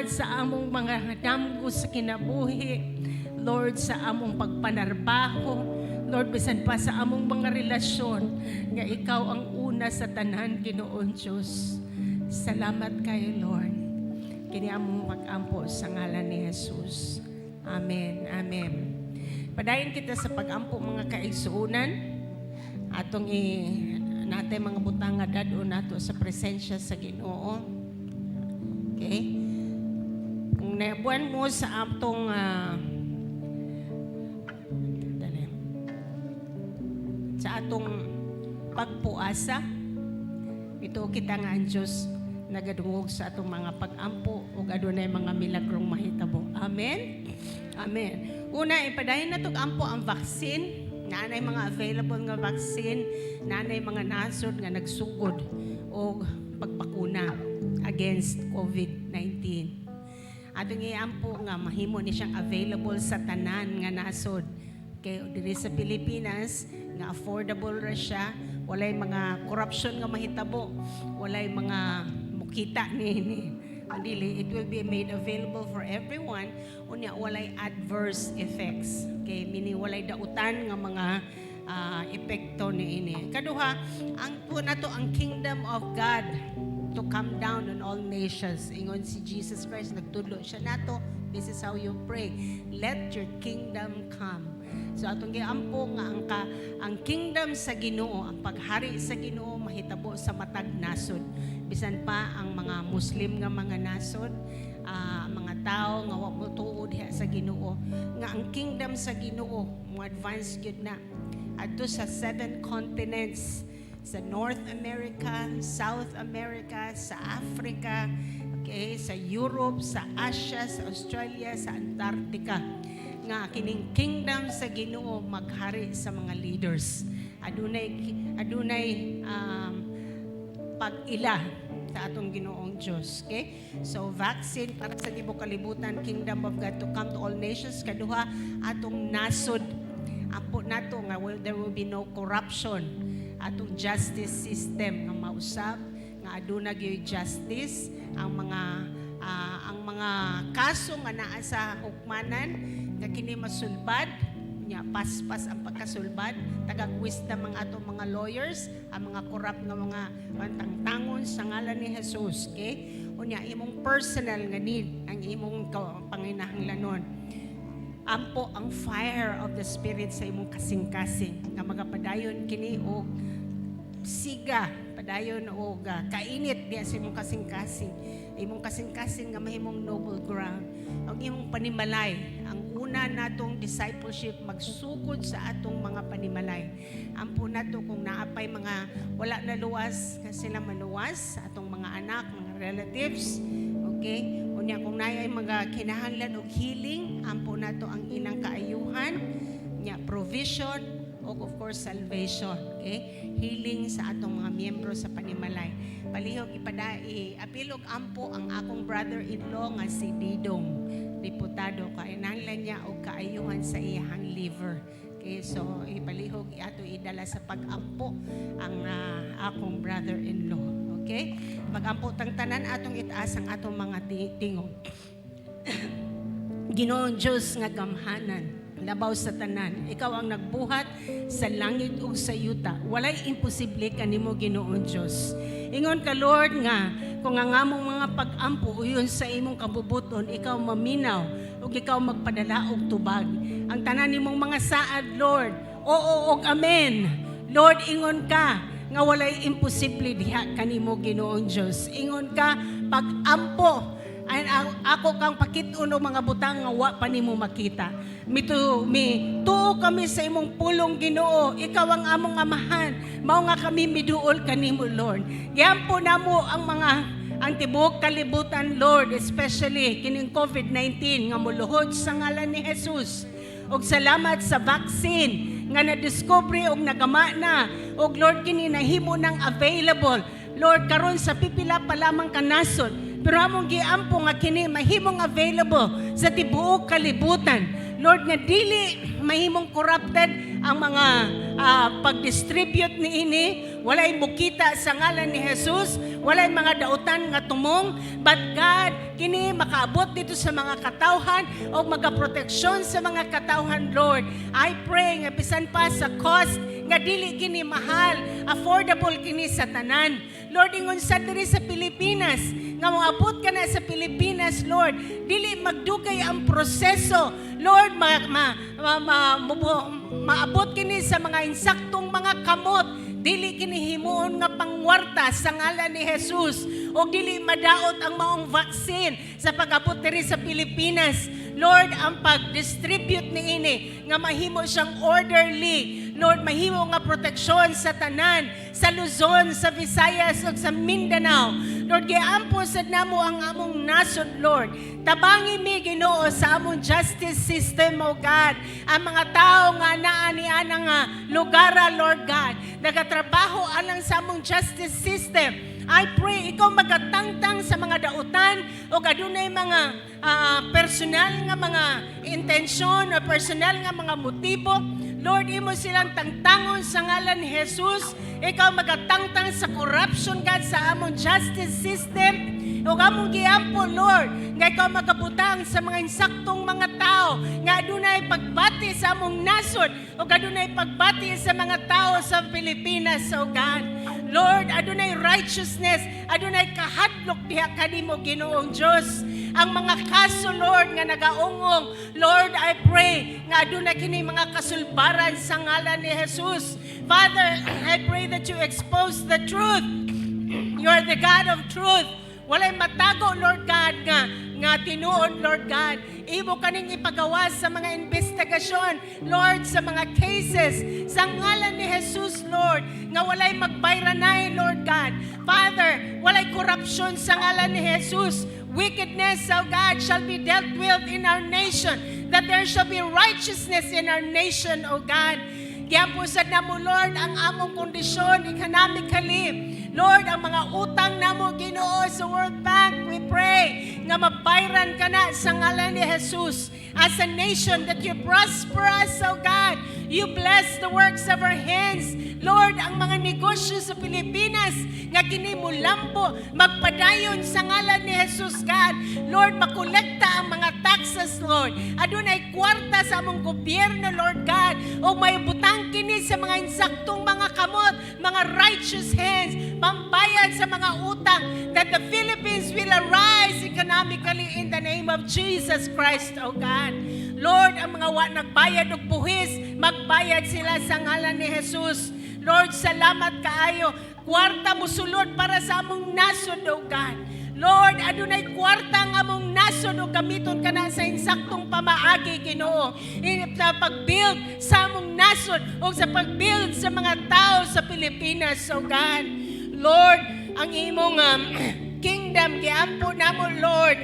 salamat sa among mga damgo sa kinabuhi. Lord, sa among pagpanarbaho. Lord, bisan pa sa among mga relasyon, nga ikaw ang una sa tanan, Ginoon Diyos. Salamat kayo, Lord. Kini among mag-ampo sa ngalan ni Jesus. Amen. Amen. Padayon kita sa pag-ampo mga kaigsuunan. Atong natay mga butang nga dado nato sa presensya sa Ginoo. Okay? Kung nabuan mo sa atong pagpuasa, ito kita nga ang Diyos nagadungog sa atong mga pag-ampo ug adunay mga milagrong mahitabo. Amen? Amen. Una, ipadayon na itong ampo ang vaccine. Naanay mga available nga vaccine, naanay mga nasod nga nagsugod o pagpakuna against COVID-19. Atong iampo nga mahimo ni siyang available sa tanan nga nasod. Kay diri sa Pilipinas nga affordable ra siya, walay mga corruption nga mahitabo, walay mga mukita ni Andili, it will be made available for everyone. Unya walay adverse effects. Okay, meaning walay dautan nga mga epekto niini. Kaduha, ang nato ang kingdom of God to come down on all nations. Ingon si Jesus Christ, nagtudlo siya nato. This is how you pray. Let your kingdom come. So atong giampo nga ang kingdom sa Ginoo, ang paghari sa Ginoo mahitabo sa matag nasod. Bisan pa ang mga Muslim nga mga nasod, mga tao nga wa mo tuod diha sa Ginoo, nga ang kingdom sa Ginoo mo advance gyud na adto sa 7 continents, sa North America, South America, sa Africa, okay, sa Europe, sa Asia, sa Australia, sa Antarctica. Nga kining kingdom sa Ginoo maghari sa mga leaders. Adunay pag-ila sa atong Ginoong Diyos. Okay? So vaccine para sa tibuok kalibutan, kingdom of God to come to all nations. Kaduha atong nasod. Ampo nato nga there will be no corruption. Atong justice system nga mausab nga aduna gyud justice ang mga kaso nga naa sa hukmanan nga kini masulbad nya paspas ang pagkasulbad tagag wisdom ang atong mga lawyers, ang mga corrupt nga mga tangtangon sa ngalan ni Jesus. Okay, unya imong personal nga need ang imong panginahanglanon, ampo ang fire of the Spirit sa imong kasing-kasing nga magapadayon kini og siga, padayon og kainit diya sa imong kasing-kasing nga mahimong noble ground. Ang imong panimalay, ang una natong discipleship magsugod sa atong mga panimalay. Ampo nato kung naapay mga wala na luwas nga sila maluwas sa atong mga anak, mga relatives. Okay? Unya kung naay mga kinahanglan og healing, ampo nato ang ilang kaayuhan, nya provision, o of course salvation. Okay? Healing sa atong mga miyembro sa panimalay. Palihog apilog ampo ang akong brother-in-law nga si Didong, diputado, kainahanglan niya og kaayuhan sa iyang liver. Okay, so ipalihog ato idala sa pag-ampo ang akong brother-in-law. Okay? Pag-ampo tang tanan atong itaas ang atong mga tingog. Ginoong Diyos nga gamhanan, labaw sa tanan, ikaw ang nagbuhat sa langit ug sa yuta. Walay imposible kanimo, Ginoong Diyos. Ingon ka, Lord, nga kung ang among mga pag-ampo uyon sa imong kabubuton, ikaw maminaw ug ikaw magpadala og tubag. Ang tanan nimong mga saad, Lord, oo ug amen. Lord, ingon ka nga walay imposible diha kanimo, Ginoong Diyos. Ingon ka pag-ampo ako kang pakit-uno mga butang nga wa pa nimo makita. Tuo kami sa imong pulong, Ginoo. Ikaw ang among amahan. Mao nga kami miduol kanimo, Lord. Giampo namo ang tibuok kalibutan, Lord, especially kining COVID-19 nga muluhod sa ngalan ni Jesus. Og salamat sa vaccine nga na-discover og nagama na. Og Lord, kini nahimo nang available. Lord, karon sa pipila pa lamang kanasod. Pero among giampo nga kini mahimong available sa tibuok kalibutan. Lord, nga dili mahimong corrupted ang mga pag-distribute niini. Walay mukita sa ngalan ni Jesus. walay mga dautan nga tumong, but God, kini makaabot dito sa mga katawhan o magaproteksyon sa mga katawhan, Lord. I pray nga bisan pa sa cost nga dili kini mahal, affordable kini sa tanan. Lord, ingon sa diri sa Pilipinas, nga moabot ka na sa Pilipinas, Lord, dili magdugay ang proseso. Lord, maabot kini sa mga insaktong mga kamot, dili kini himuon nga pangwarta sa ngalan ni Jesus, o dili madaot ang maong vaccine sa pag-abot diri sa Pilipinas. Lord, ang pag-distribute niini nga mahimo siyang orderly. Lord, mahimo nga proteksyon sa tanan, sa Luzon, sa Visayas, ug sa Mindanao. Lord, giampo sad namo ang among nasod, Lord. Tabangi mi, Ginoo, sa among justice system, O God. Ang mga tao nga naa niana nga lugar, Lord God, nagatrabaho alang sa among justice system. I pray, ikaw magatangtang sa mga dautan o adunay mga personal nga mga intensyon o personal nga mga motibo. Lord, imo silang tangtangon sa ngalan ni Jesus. Ikaw magatangtang sa corruption, God, sa among justice system. O among giampo, Lord, nga ikaw magabutang sa mga insaktong mga tao nga adunay pagbati sa among nasod o adunay pagbati sa mga tao sa Pilipinas, O God. Lord, adunay righteousness, adunay kahadlok diha kanimo, Ginoong Diyos. Ang mga kaso, Lord, nga nagaungong, Lord, I pray nga adunay kini mga kasulbaran sa ngalan ni Jesus. Father, I pray that you expose the truth. You are the God of truth. Walay matago, Lord God, nga tinuod, Lord God. Imo kaning ipagawas sa mga investigasyon, Lord, sa mga cases, sa ngalan ni Jesus, Lord, nga walay magbayranay, Lord God. Father, walay korupsyon sa ngalan ni Jesus. Wickedness, O God, shall be dealt with in our nation, that there shall be righteousness in our nation, O God. Giampusad na mo, Lord, ang among kondisyon economically. Lord, ang mga utang namo, Ginoo, sa World Bank, we pray nga mabayran ka na sa ngalan ni Jesus. As a nation that you prosper us, O God. You bless the works of our hands. Lord, ang mga negosyo sa Pilipinas nga kinimulambo, magpadayon sa ngalan ni Jesus, God. Lord, makolekta ang mga taxes, Lord. Adunay kwarta sa among gobyerno, Lord God. O may butang kini sa mga insaktong mga kamot, mga righteous hands, pambayad sa mga utang, that the Philippines will arise economically in the name of Jesus Christ, O God. Lord, ang mga nagbayad og buhis, magbayad sila sa ngalan ni Jesus. Lord, salamat kaayo. Kwarta mo sulod para sa among nasod, O God. Lord, adunay kwarta ang among nasod o gamiton ka na sa insaktong pamaagi, Ginoo. Sa pag-build sa among nasod o sa pag-build sa mga tao sa Pilipinas, O God. Lord, ang imong kingdom, giampo namo, Lord.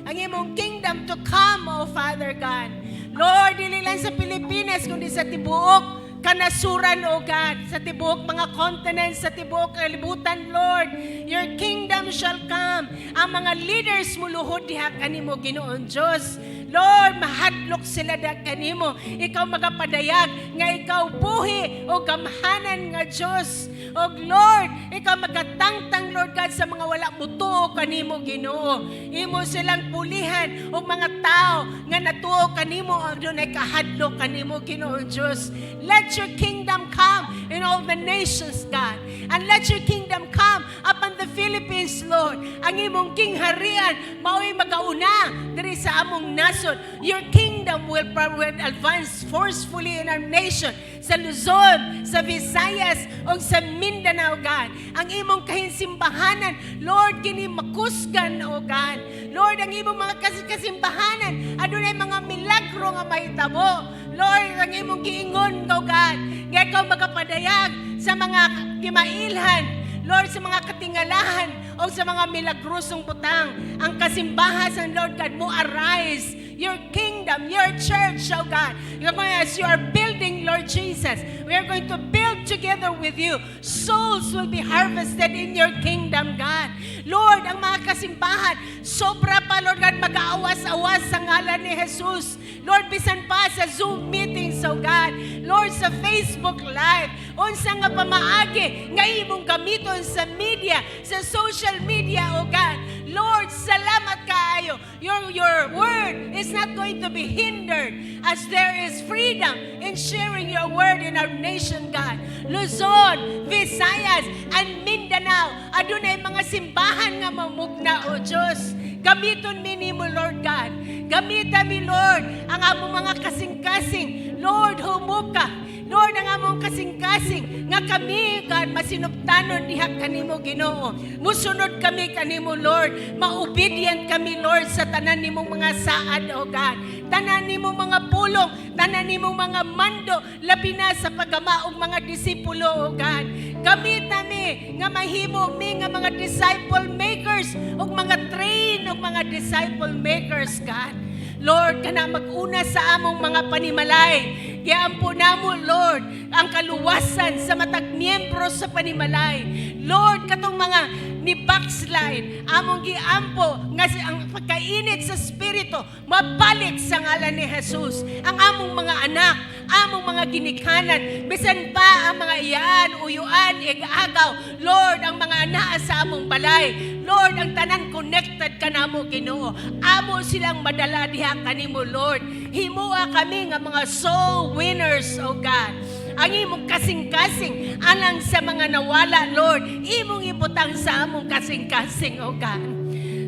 Ang imong kingdom to come, O Father God. Lord, dili lang sa Pilipinas, kundi sa tibuok kanasuran, O God, sa tibuok mga continents, sa tibuok kalibutan, Lord. Your kingdom shall come. Ang mga leaders muluhod diha kanimo, Ginoon Diyos. Lord, mahadlok sila da kanimo. Ikaw magapadayag nga ikaw buhi o gamhanan nga Diyos. O Lord, ikaw magatangtang, Lord God, sa mga wala mutuo kanimo, Ginoo. Imo silang pulihan o mga tao nga natuo kanimo ang doon ay kahadlok kanimo, Ginoo Diyos. Let your kingdom come in all the nations, God. And let your kingdom come upon the Philippines, Lord. Ang imong kingharian mao'y magauna diri sa among nasod. Your kingdom will advance forcefully in our nation. Sa Luzon, sa Visayas, o sa Mindanao, God. Ang imong kahinsimbahanan, Lord, kini makusgan, O God. Lord, ang imong mga kasimbahanan, adunay mga milagro nga mahitabo. Lord, ang imong giingon, O God, nga ikaw magapadayag sa mga kimailhan, Lord, sa mga katingalahan o sa mga milagrosong butang, ang kasimbahan, Lord God, mo arise. Your kingdom, your church, O God. As you are building, Lord Jesus, we are going to build work together with you, souls will be harvested in your kingdom, God. Lord, ang mga kasimbahan, sobra pa, Lord God, mag-aawas-awas sa ngalan ni Jesus. Lord, bisan pa sa Zoom meetings, oh God. Lord, sa Facebook Live, unsa nga pamaagi, nga imong gamiton sa media, sa social media, oh God. Lord, salamat kaayo. Your word is not going to be hindered as there is freedom in sharing your word in our nation, God. Luzon, Visayas, and Mindanao, adunay mga simbahan nga mamugna, O Diyos. Gamiton mi nimo, Lord God. Gamitan mi, Lord, ang among mga kasing-kasing. Lord, humuka. Lord, ang among kasing-kasing nga kami, God, masinuptanon diha kanimo, Ginoo. Musunod kami kanimo, Lord. Maobedient kami, Lord, sa tanan nimong mga saad, O God. Tanan nimong mga pulong, tanan nimong mga mando, labi na sa pagamaong mga disipulo, O God. Gamit nami nga mahimo mi nga mga disciple makers ug mga train ug mga disciple makers, God. Lord, kana mag-una sa among mga panimalay. Giampo namo, Lord, ang kaluwasan sa matag miyembro sa panimalay. Lord, katong mga ni backslide, among giampo nga ang pagkainit sa spirito mabalik sa ngalan ni Jesus. Ang among mga anak, among mga ginikanan, bisan pa ang mga iyaan, uyuan, igagaw. Lord, ang mga anaa sa among balay. Lord, ang tanan connected kanamo, Ginoo. Amo silang madala diha kanimo, Lord. Himua kami nga mga soul winners, O God. Ang imong kasing-kasing alang sa mga nawala, Lord. Imong ibutang sa among kasing-kasing, O God.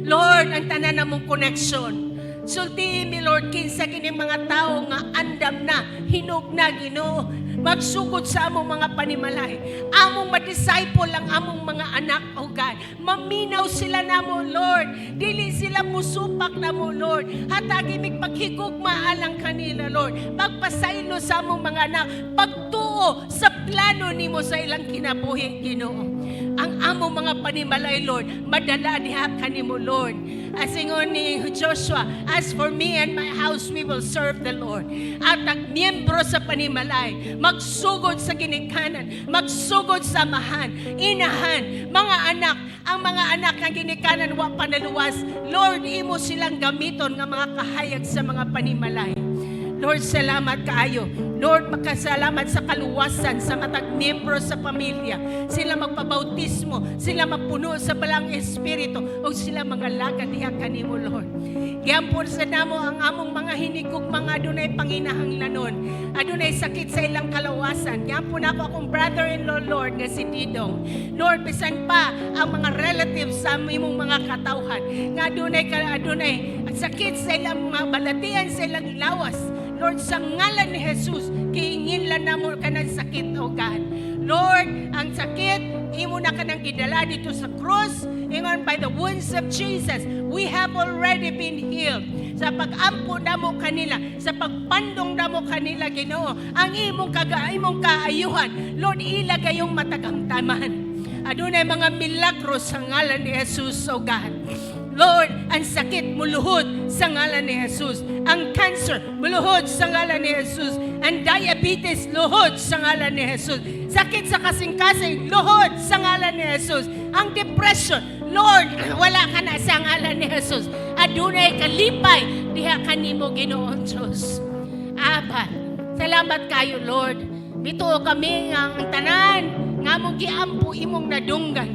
Lord, ang tanan namong connection. Sultiin mi, Lord, kinsa kini mga tao nga andam na, hinog na, Ginoo. Magsugod sa among mga panimalay. Among ma-disciple ang among mga anak, O God. Maminaw sila namo, Lord. Dili sila musupak namo, Lord. Hatagi mig paghigugma alang kanila, Lord. Pagpasaylo sa among mga anak. Pagtuo sa plano nimo sa ilang kinabuhi, Ginoo. Ang among mga panimalay, Lord, madala diha kanimo, Lord. As ingon ni Joshua, as for me and my house, we will serve the Lord. At ang miyembro sa panimalay, magsugod sa ginikanan, magsugod sa amahan, inahan, mga anak, ang mga anak ng ginikanan wa panaluwas. Lord, imo silang gamiton nga mga kahayag sa mga panimalay. Lord, salamat kaayo. Lord, magkasalamat sa kaluwasan sa matag miyembro sa pamilya. Sila magpabautismo, sila magpuno sa balang espiritu, o sila mga lagad diha kanimo, Lord. Giampon sa namo ang among mga hinigog mga adunay panginahanglanon, adunay sakit sa ilang kalawasan. Giampon ako akong brother-in-law, Lord, nga si Didong. Lord, bisan pa ang mga relatives sa imong mga katawhan, nga adunay sakit sa ilang mga balatian, sa ilang lawas. Lord, sa ngalan ni Jesus, kiingin lang namo ka ng sakit, O God. Lord, ang sakit, imo na ka nang gidala dito sa cross. Ingon, by the wounds of Jesus, we have already been healed. Sa pag-ampo namo kanila, sa pagpandong namo kanila, Ginoo, ang imong kaayuhan, Lord, ilagay yung matagamtaman. Adunay mga milagro sa ngalan ni Jesus, O God. Lord, ang sakit muluhod sa ngalan ni Jesus. Ang cancer muluhod sa ngalan ni Jesus. Ang diabetes luhod sa ngalan ni Jesus. Sakit sa kasing-kasing luhod sa ngalan ni Jesus. Ang depression, Lord, wala ka na sa ngalan ni Jesus. Adunay kalipay diha kanimo, Ginoong Diyos. Aba, salamat kayo, Lord. Bituo kami nga ang tanan nga mong giampo imong nadunggan.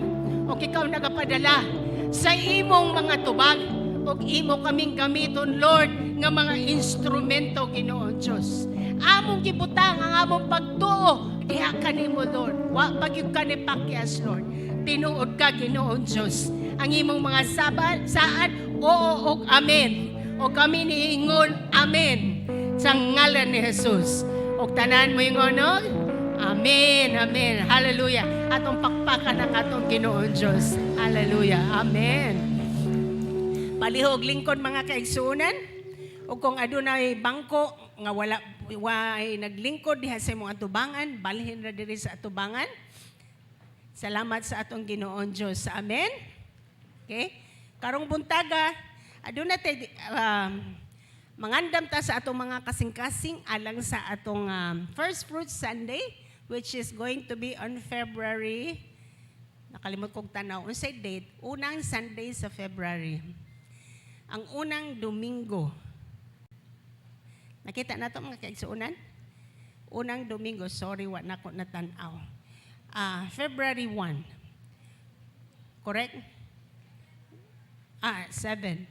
O ikaw nagapadala sa imong mga tubag o imo kaming gamiton, Lord, nga mga instrumento, Ginoo Diyos. Among gibutang ang among pagtuo diha kanimo, Lord. Wa pagyud ka ni pakyas, Lord. Tinuod ka, Ginoo Diyos. Ang imong mga saad, oo o amen. O kami niingon, amen. Sa ngalan ni Jesus. O tanan mo ingon, no? Amen, amen. Hallelujah. Atong pakpakan ang atong Ginoon Diyos. Hallelujah. Amen. Palihog lingkod mga kaigsuunan. O kung adunay bangko nga wala naglingkod diha sa imong atubangan, balhin na diri sa atubangan. Salamat sa atong Ginoon Diyos. Amen. Okay? Karong buntaga, aduna tay mangandam ta sa atong mga kasing-kasing alang sa atong First Fruit Sunday. which is going to be on February, nakalimot kong tanaw, unsay date, unang Sunday sa February. Ang unang Domingo. Nakita na ito mga kaigsuunan? Unang Domingo, sorry, wa na ko natanaw. February 1. Correct? 7.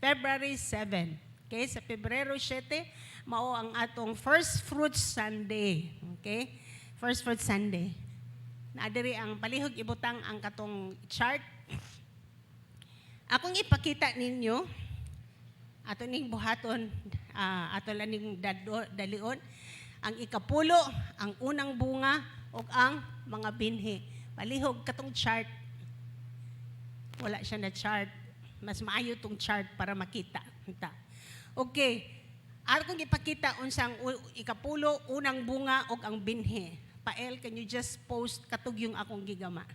February 7. Okay, sa Pebrero 7, mao ang atong First Fruits Sunday. Okay? First Fruits Sunday. Naadiri ang palihog ibutang ang katong chart. Akong ipakita ninyo, ato ning buhaton, ato lang ning dalion, ang ikapulo, ang unang bunga, o ang mga binhi. Palihog katong chart. Wala siya na chart. Mas maayo tong chart para makita. Okay. Akong ipakita unsang ikapulo, unang bunga, o ang binhi. Pael, can you just post katug yung akong gigama?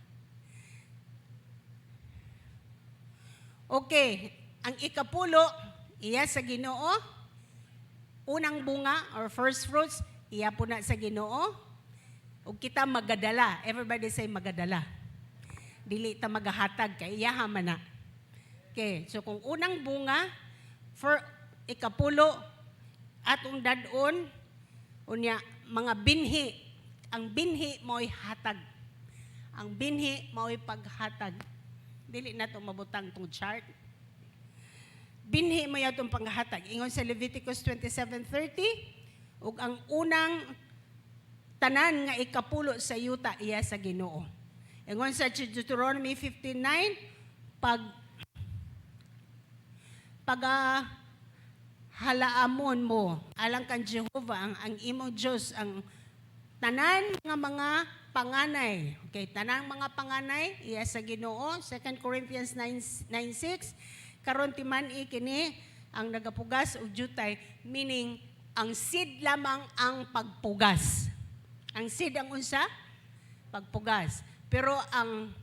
Okay. Ang ikapulo, iya sa Ginoo. Unang bunga, or first fruits, iya po na sa Ginoo. O kita magadala. Everybody say magadala. Dili ta magahatag, kay iyaha man na. Okay. So kung unang bunga, for ikapulo, atong dadon, unya, mga binhi. Ang binhi mo'y hatag. Ang binhi mo'y paghatag. Dili na ito mabutang itong chart. Binhi mo itong panghatag. Ingon sa Leviticus 27:30, ug ang unang tanan nga ikapulo sa yuta iya sa Ginoo. Ingon sa Deuteronomy 15:9, halaamon mo alang kan Jehovah ang imong Dios ang tanan nga mga panganay. Okay, tanang mga panganay iya sa Ginoo. 2 Corinthians 9:6, karon timan kini ang nagapugas og jutay, meaning ang seed lamang ang pagpugas. Ang seed ang unsa? Pagpugas. Pero ang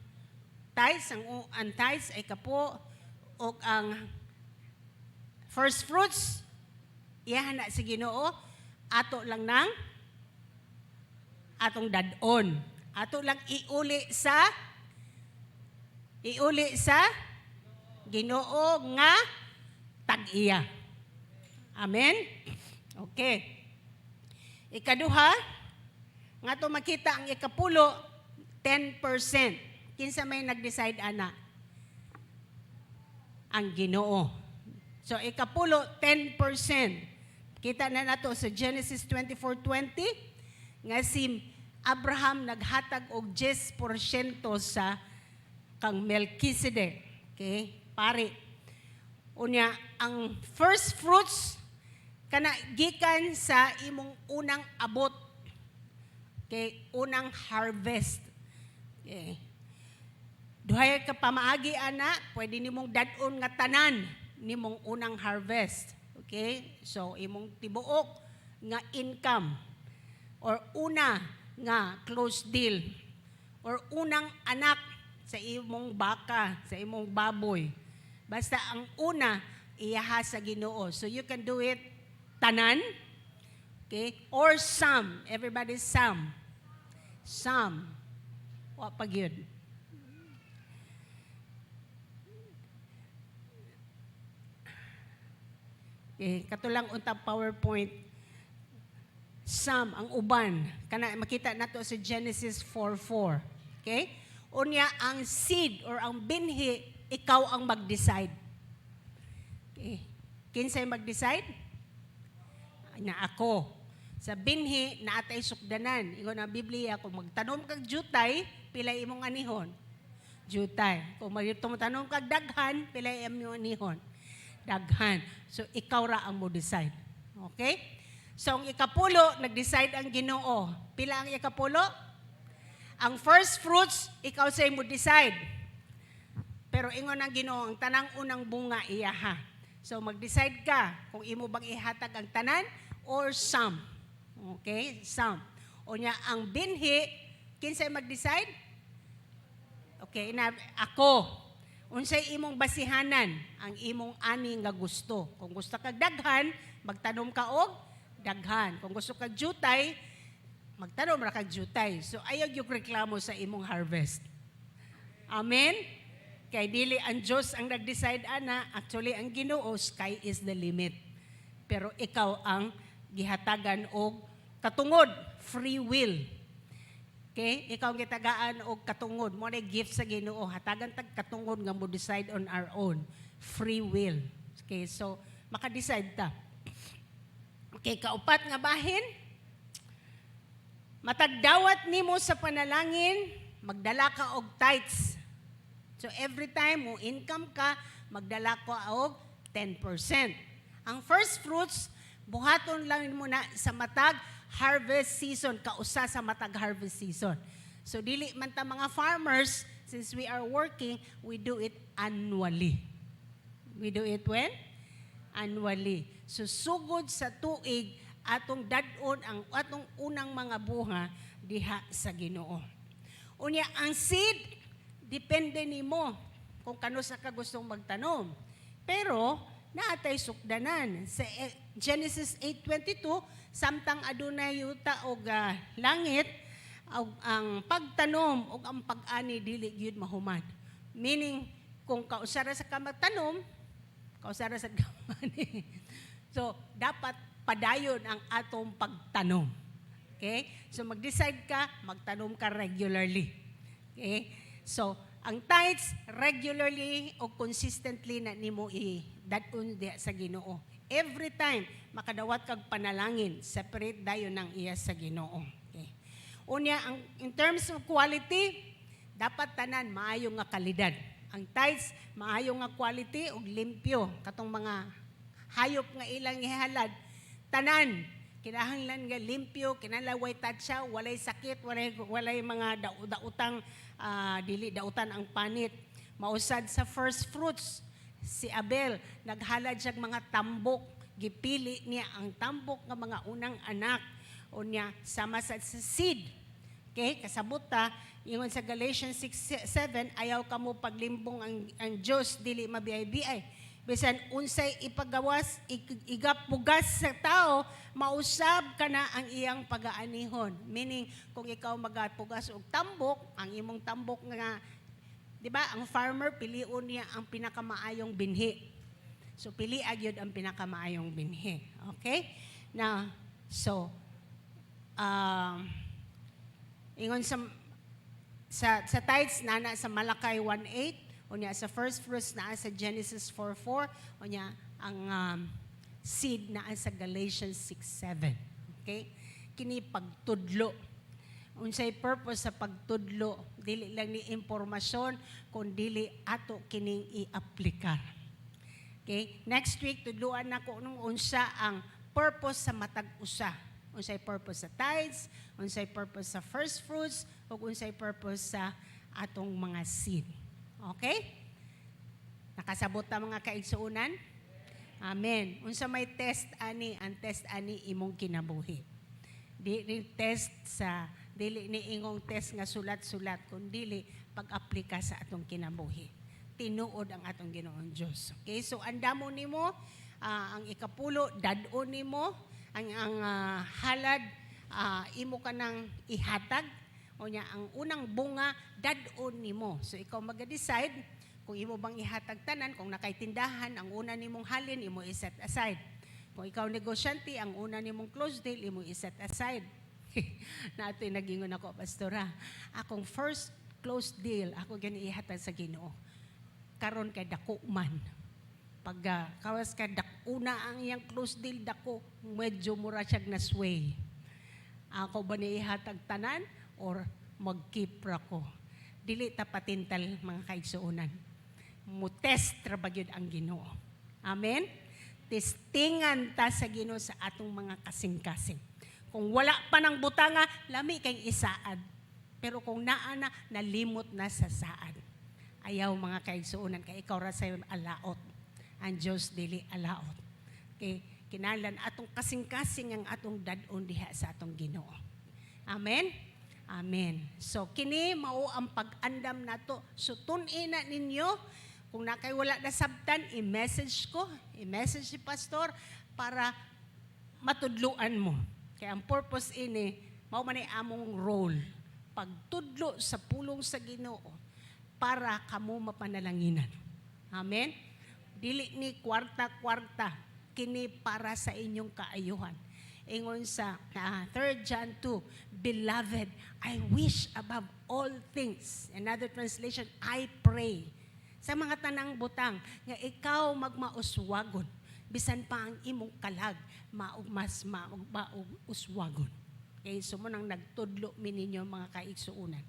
tithes ay kapo, o ang first fruits iyahan na sa Ginoo, ato lang nang atong dadon. Ato lang iuli sa Ginoo nga tag-iya. Amen? Okay. Ikaduha, nga to makita ang ikapulo, 10%. Kinsa may nag-decide ana? Ang Ginoo. So ikapulo, 10%. Kita na nato sa Genesis 24:20, nga si Abraham naghatag og 10% sa kang Melchizedek. Okay? Pare. Unya, ang first fruits, kana gikan sa imong unang abot. Okay? Unang harvest. Okay? Duhay ka pamaagi, ana, pwede nimong dadon nga tanan nimong unang harvest. Okay? So, imong tibuok nga income, or una nga close deal, or unang anak sa imong baka, sa imong baboy. Basta ang una, iyaha sa Ginoo. So you can do it tanan, okay, or some. Everybody some. Some. Wa pag yun. Okay, katulang untang PowerPoint. Some, ang uban. Kana makita nato sa Genesis 4:4. Okay? Unya ang seed or ang binhi, ikaw ang mag-decide. Okay. Kinsay mag-decide? Na ako. Sa binhi, naatay sukdanan. Ingon ang Biblia, kung magtanom kag jutay, pilay imong anihon. Jutay. Kung magtanom kag daghan, pilay imong anihon. Daghan. So, ikaw ra ang mo decide. Okay? So, ang ikapulo, nag-decide ang Ginoo. Pila ang ikapulo? Ang first fruits, ikaw say mo decide. Pero ingon ang Ginoo, ang tanang unang bunga, iyaha. So, mag-decide ka kung imo bang ihatag ang tanan or some. Okay? Some. O niya, ang binhi, kinsay mag-decide? Okay, ako. Unsay imong basihanan, ang imong ani nga gusto. Kung gusto kag daghan, magtanom ka og daghan. Kung gusto kag jutay, magtanom ra kag jutay. So ayaw yung reklamo sa imong harvest. Amen? Kay dili ang Diyos ang nag-decide ana, actually ang Ginoo, sky is the limit. Pero ikaw ang gihatagan og katungod, free will. Okay? Ikaw ang gitagaan og katungod, mo na gift sa Ginoo, hatagan tag katungod nga mo decide on our own, free will. Okay, so maka-decide ta. Okay, kaupat nga bahin, matagdawat nimo sa panalangin, magdala ka og tithes. So every time mo income ka, magdala ko og 10%. Ang first fruits, buhaton lang mo na sa matag harvest season, kausa sa matag harvest season. So dili man ta mga farmers, since we are working, we do it annually. We do it when? Annually. So sugod sa tuig, atong dadon ang atong unang mga bunga diha sa Ginoo. Unya ang seed, depende nimo kung kano sa ka gustong magtanom. Pero naatay sukdanan sa Genesis 8:22, samtang adunay yuta og langit, ang pagtanom o ang pag-ani dili gyud mahuman. Meaning kung kausara sa ka magtanom, kausara sa gamani. So dapat padayon ang atong pagtanom. Okay? So mag-decide ka, magtanom ka regularly. Okay? So, ang tithes regularly o consistently na nimo i-dadon diha sa Ginoo. Every time makadawat kag panalangin, separate dayon ng iya sa Ginoo. Okay. Unya, in terms of quality, dapat tanan maayo nga kalidad. Ang tithes maayo nga quality ug limpyo katong mga hayop nga ilang ihalad, tanan kinahanglan nga limpyo, kinalaway tatsa, walay sakit, walay mga dautang dili dautan ang panit. Mausad sa first fruits, si Abel naghalad siya mga tambok, gipili niya ang tambok nga mga unang anak o niya sama sa seed. Okay, kasabot ta ingon sa Galatians 6:7, ayaw kamo paglimbong ang Dios dili mabiyay-biyay. Bisan unsay ipagawas, igapugas sa tao, mausab ka na ang iyang pag-aanihon. Meaning, kung ikaw magapugas og tambok, ang imong tambok nga, di ba, ang farmer, piliun niya ang pinakamaayong binhi. So, pili agyod ang pinakamaayong binhi. Okay? Now, so, ingon sa tithes, nana sa Malakay 1:8, unya sa first fruits naa sa Genesis 4:4, unya ang seed naa sa Galatians 6:7. Okay? Kini pagtudlo. Unsay purpose sa pagtudlo? Dili lang ni impormasyon, kundi ato kining i-aplikar. Okay? Next week tudloan nako nung unsa ang purpose sa matag usa. Unsay purpose sa tithes, unsay purpose sa first fruits, ug unsay purpose sa atong mga seed. Okay? Nakasabot ta mga kaigsuunan? Amen. Unsa may test ani, ang test ani imong kinabuhi. Dili ni ingong test nga sulat-sulat, kundi pag-aplika sa atong kinabuhi. Tinuod ang atong Ginoong Dios. Okay? So andamo nimo ang ikapulo, dadon nimo ang halad, imo ka nang ihatag. O niya, ang unang bunga, dadon nimo. So ikaw mag-decide kung imo bang ihatag tanan, kung nakaitindahan, ang una nimong halin, imo i-set aside. Kung ikaw negosyante, ang una nimong close deal, imo i-set aside. Na ito'y nagingon ako, pastora. Akong first close deal, ako gani ihatag sa Ginoo. Karon kay dako man. Pag kawas ka una ang iyang close deal, dako, medyo mura siyag na sway. Ako ba ni ihatag tanan? Or mag-keep ra ko. Dili ta patintal mga kaigsuunan. Mutest ra bagyod ang Ginoo. Amen? Testingan ta sa Ginoo sa atong mga kasing-kasing. Kung wala pa ng butanga, lami kay isaad. Pero kung naa na, nalimot na sa saad. Ayaw mga kaigsuunan, kay ikaw ra sa alaot. Ang Diyos dili alaot. Kay kinalan atong kasing-kasing ang atong dadon diha sa atong Ginoo. Amen? Amen. So, kini mao ang pag-andam nato. So, tun-in na ninyo. Kung nakay wala na sabtan, i-message ko. I-message si pastor para matudluan mo. Kaya ang purpose ini, Mao man ay among role, pagtudlo sa pulong sa Ginoo para kamo mapanalanginan. Amen. Dili ni kwarta-kwarta, kini para sa inyong kaayuhan. Ingon sa 3 John 2, Beloved, I wish above all things. Another translation, I pray. Sa mga tanang butang, nga ikaw magmauswagon, bisan pa ang imong kalag, mas mauswagon. Okay, so mo nang nagtudlo mi ninyo mga kaigsuunan.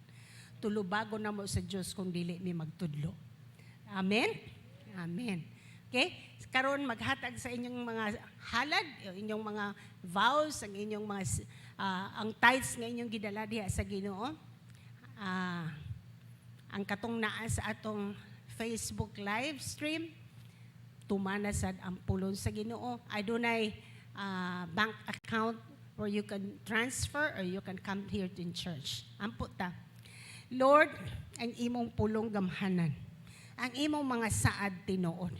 Tulubago na mo sa Dios kung dili mi magtudlo. Amen? Amen. Okay? Karon maghatag sa inyong mga halad, inyong mga vows, ang inyong mga ang tithes nga inyong gidala diha sa Ginoo. Ang katong naa sa atong Facebook live stream, tumana sad ang pulong sa Ginoo. Adunay bank account where you can transfer or you can come here in church. Ampo ta. Lord, ang imong pulong gamhanan, ang imong mga saad tinuod.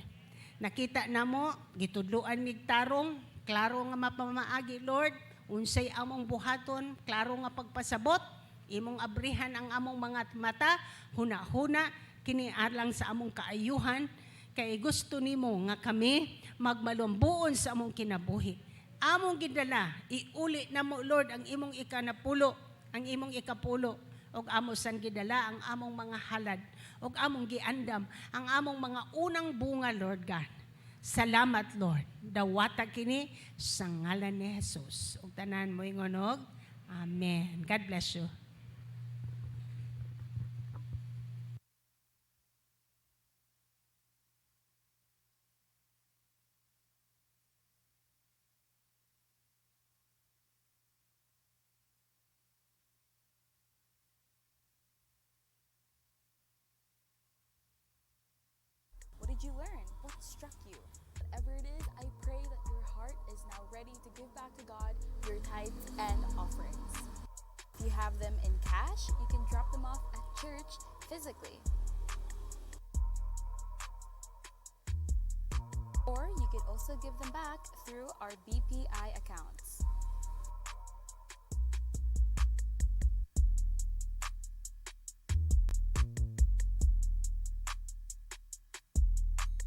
Nakita na mo, gitudloan mig tarong, klaro nga mapamaagi, Lord, unsay among buhaton, klaro nga pagpasabot, imong abrihan ang among mga mata, huna-huna, kini alang sa among kaayuhan, kay gusto nimo nga kami magmalumbuon sa among kinabuhi. Among gidala, iuli na mo, Lord, ang imong ikanapulo, ang imong ikapulo, og amo san gidala ang among mga halad, og among giandam, ang among mga unang bunga, Lord God. Salamat, Lord. Dawata kini sa ngalan ni Jesus. Ug tanan mo ingonog. Amen. God bless you. What did you learn? What struck you? Whatever it is, I pray that your heart is now ready to give back to God your tithes and offerings. If you have them in cash, you can drop them off at church physically. Or you could also give them back through our BPI accounts.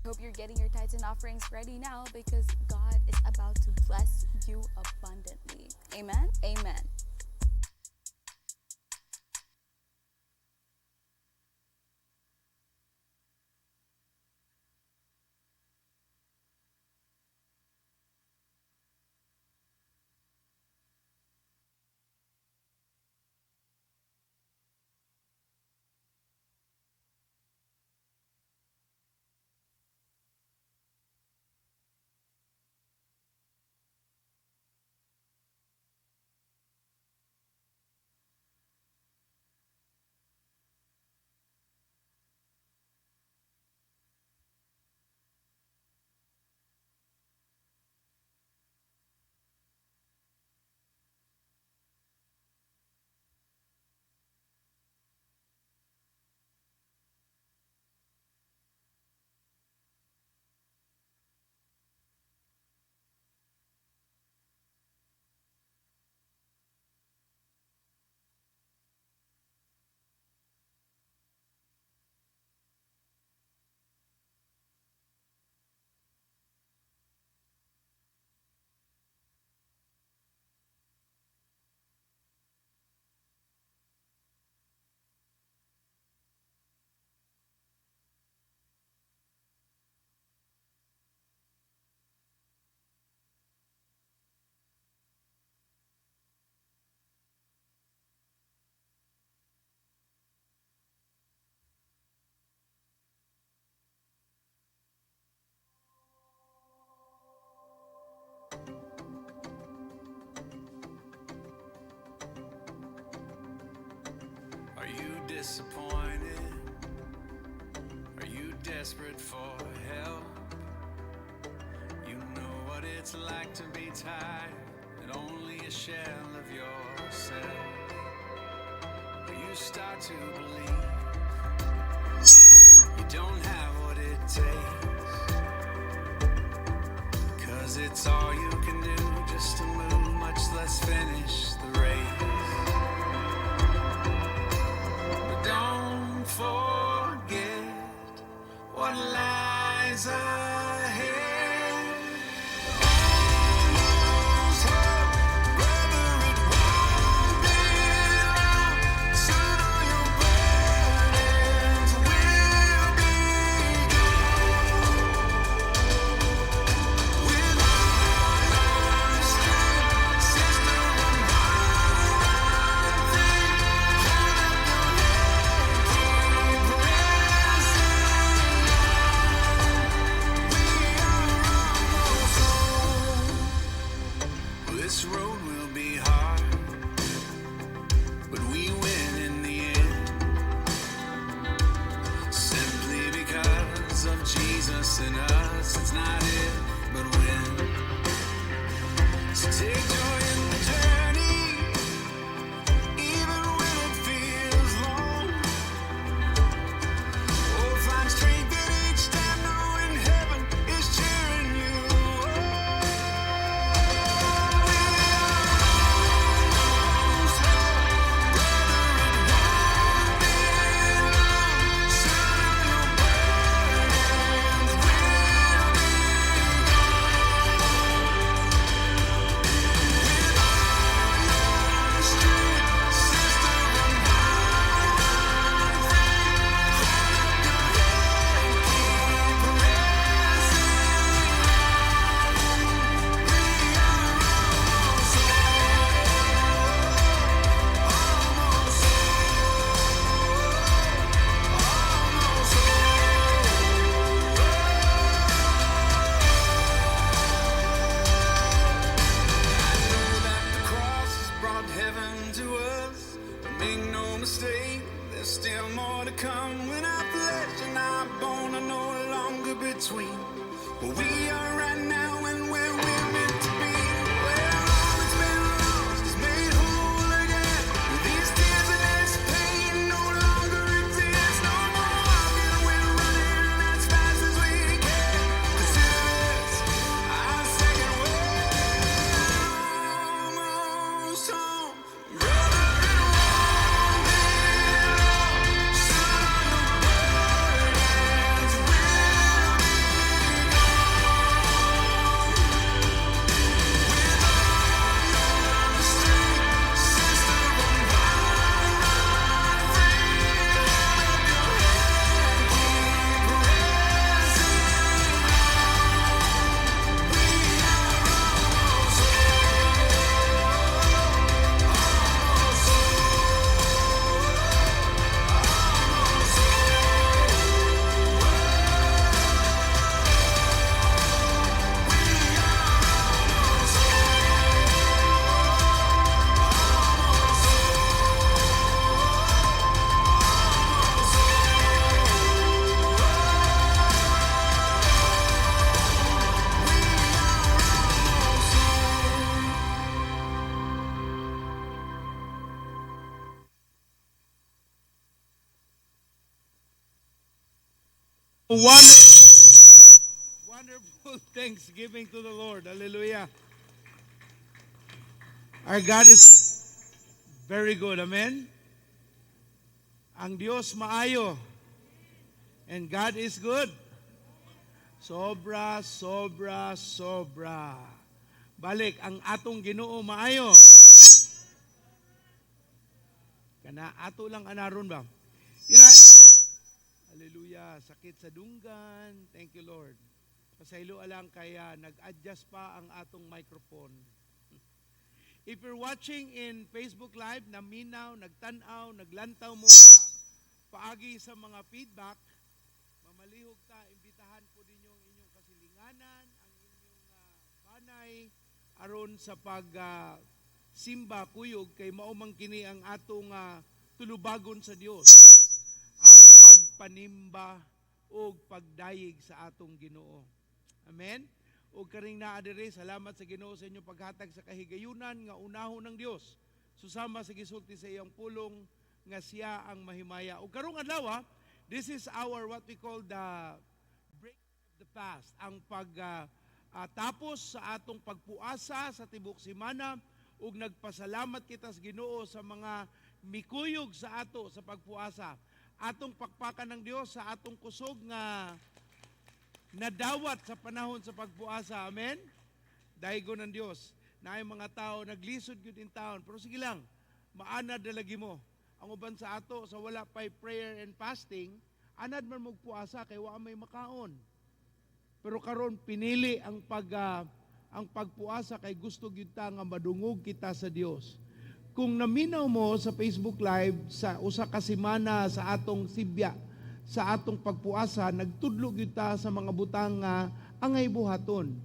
Hope you're getting your tithes and offerings ready now because God is about to bless you abundantly. Amen? Amen. Are you disappointed? Are you desperate for help? You know what it's like to be tired and only a shell of yourself. You start to believe you don't have what it takes, 'cause it's all you can do just to move, much less finish the race. what lies ahead. Almost home, brother, it won't be long. Soon all your burdens will be gone. With all your strength, sister, run free. Hold up your head, keep pressing on. We are almost home. This road will be hard, but we win in the end. Simply because of Jesus in us, it's not if, but when. So take joy in the journey, even when it feels long. Oh, find strength in each step, knowing heaven is cheering you on. We are almost home, brother, it won't be long. Soon all your burdens will be Make no mistake, there's still more to come. When our flesh and our bone are no longer between where we are right now and where we're meant to be. Where all that's been lost is made whole again. Where these tears and this pain no longer exist. No more walking, we're running as fast as we can. Consider this our second win. Almost home, brother. Wonderful thanksgiving to the Lord. Hallelujah. Our God is very good. Amen? Ang Diyos maayo. And God is good. Sobra, sobra, sobra. Balik, ang atong Ginoo maayo. Kana ato lang anaron ba? Hallelujah. Sakit sa dunggan. Thank you, Lord. Pasaylo lang kaya nag-adjust pa ang atong microphone. If you're watching in Facebook Live, naminaw, nagtanaw, naglantaw mo paagi sa mga feedback, mamalihog ta, imbitahan ko ninyo ang inyong kasilinganan, ang inyong banay, aron sa simba kuyog, kay maumang kini ang atong tulubagon sa Dios, ang pagpanimba o pagdayig sa atong Ginoo. Amen? O karing naadere, salamat sa Ginoo sa inyong paghatag sa kahigayunan nga unahon ng Dios. Susama sa gisulti sa iyang pulong nga siya ang mahimaya. O karong adlaw, this is our what we call the break of the fast. Ang tapos sa atong pagpuasa sa tibok semana ug nagpasalamat kita sa Ginoo sa mga mikuyog sa ato sa pagpuasa. Atong pakpakan ng Dios sa atong kusog nga nadawat sa panahon sa pagpuasa. Amen? Daigo ng Dios na ay mga tao naglisod gyud in town. Pero sige lang, maanad na lagi mo. Ang uban sa ato sa wala pay prayer and fasting, anad man magpuasa kay wa may makaon. Pero karon pinili ang pagpuasa kay gusto gyud ta nga madungog kita sa Dios. Kung naminaw mo sa Facebook Live sa usa ka semana sa atong sibya, sa atong pagpuasa, nagtudlo gyud ta sa mga butang nga angay buhaton.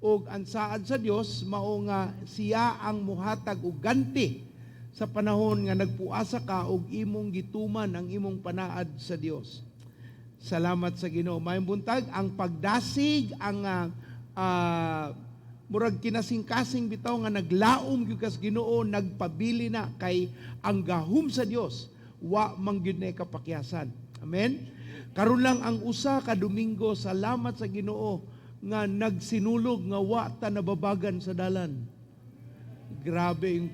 Og ang saad sa Dios mao nga siya ang muhatag og ganti sa panahon nga nagpuasa ka og imong gituman ang imong panaad sa Dios. Salamat sa Ginoo. Maayong buntag ang pagdasig ang murag kinasing-kasing bitaw nga naglaom gyud kas Ginoo, nagpabili na kay ang gahom sa Dios wa man gyud na kapakyasan. Amen. Karon lang ang usa ka Domingo, salamat sa Ginoo nga nagsinulog nga wa ta nababagan sa dalan. Grabe yung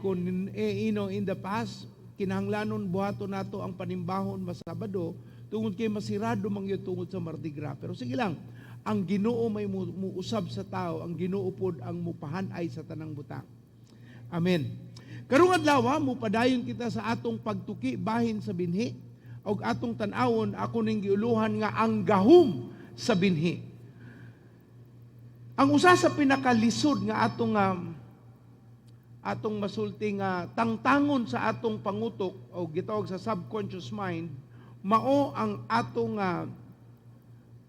in the past, kinahanglanon buhaton nato ang panimbahon masabado tungod kay masirado mangyo tungod sa Mardi Gras. Pero sige lang, ang Ginoo may muusab sa tao, ang Ginoo pod ang mupahanay sa tanang butang. Amen. Karong adlaw mupadayon kita sa atong pagtuki bahin sa binhi og atong tan-awon ako ning giuluhan nga ang gahom sa binhi. Ang usa sa pinakalisod nga atong masulti nga tangtangon sa atong pangutok o gitawag sa subconscious mind, mao ang atong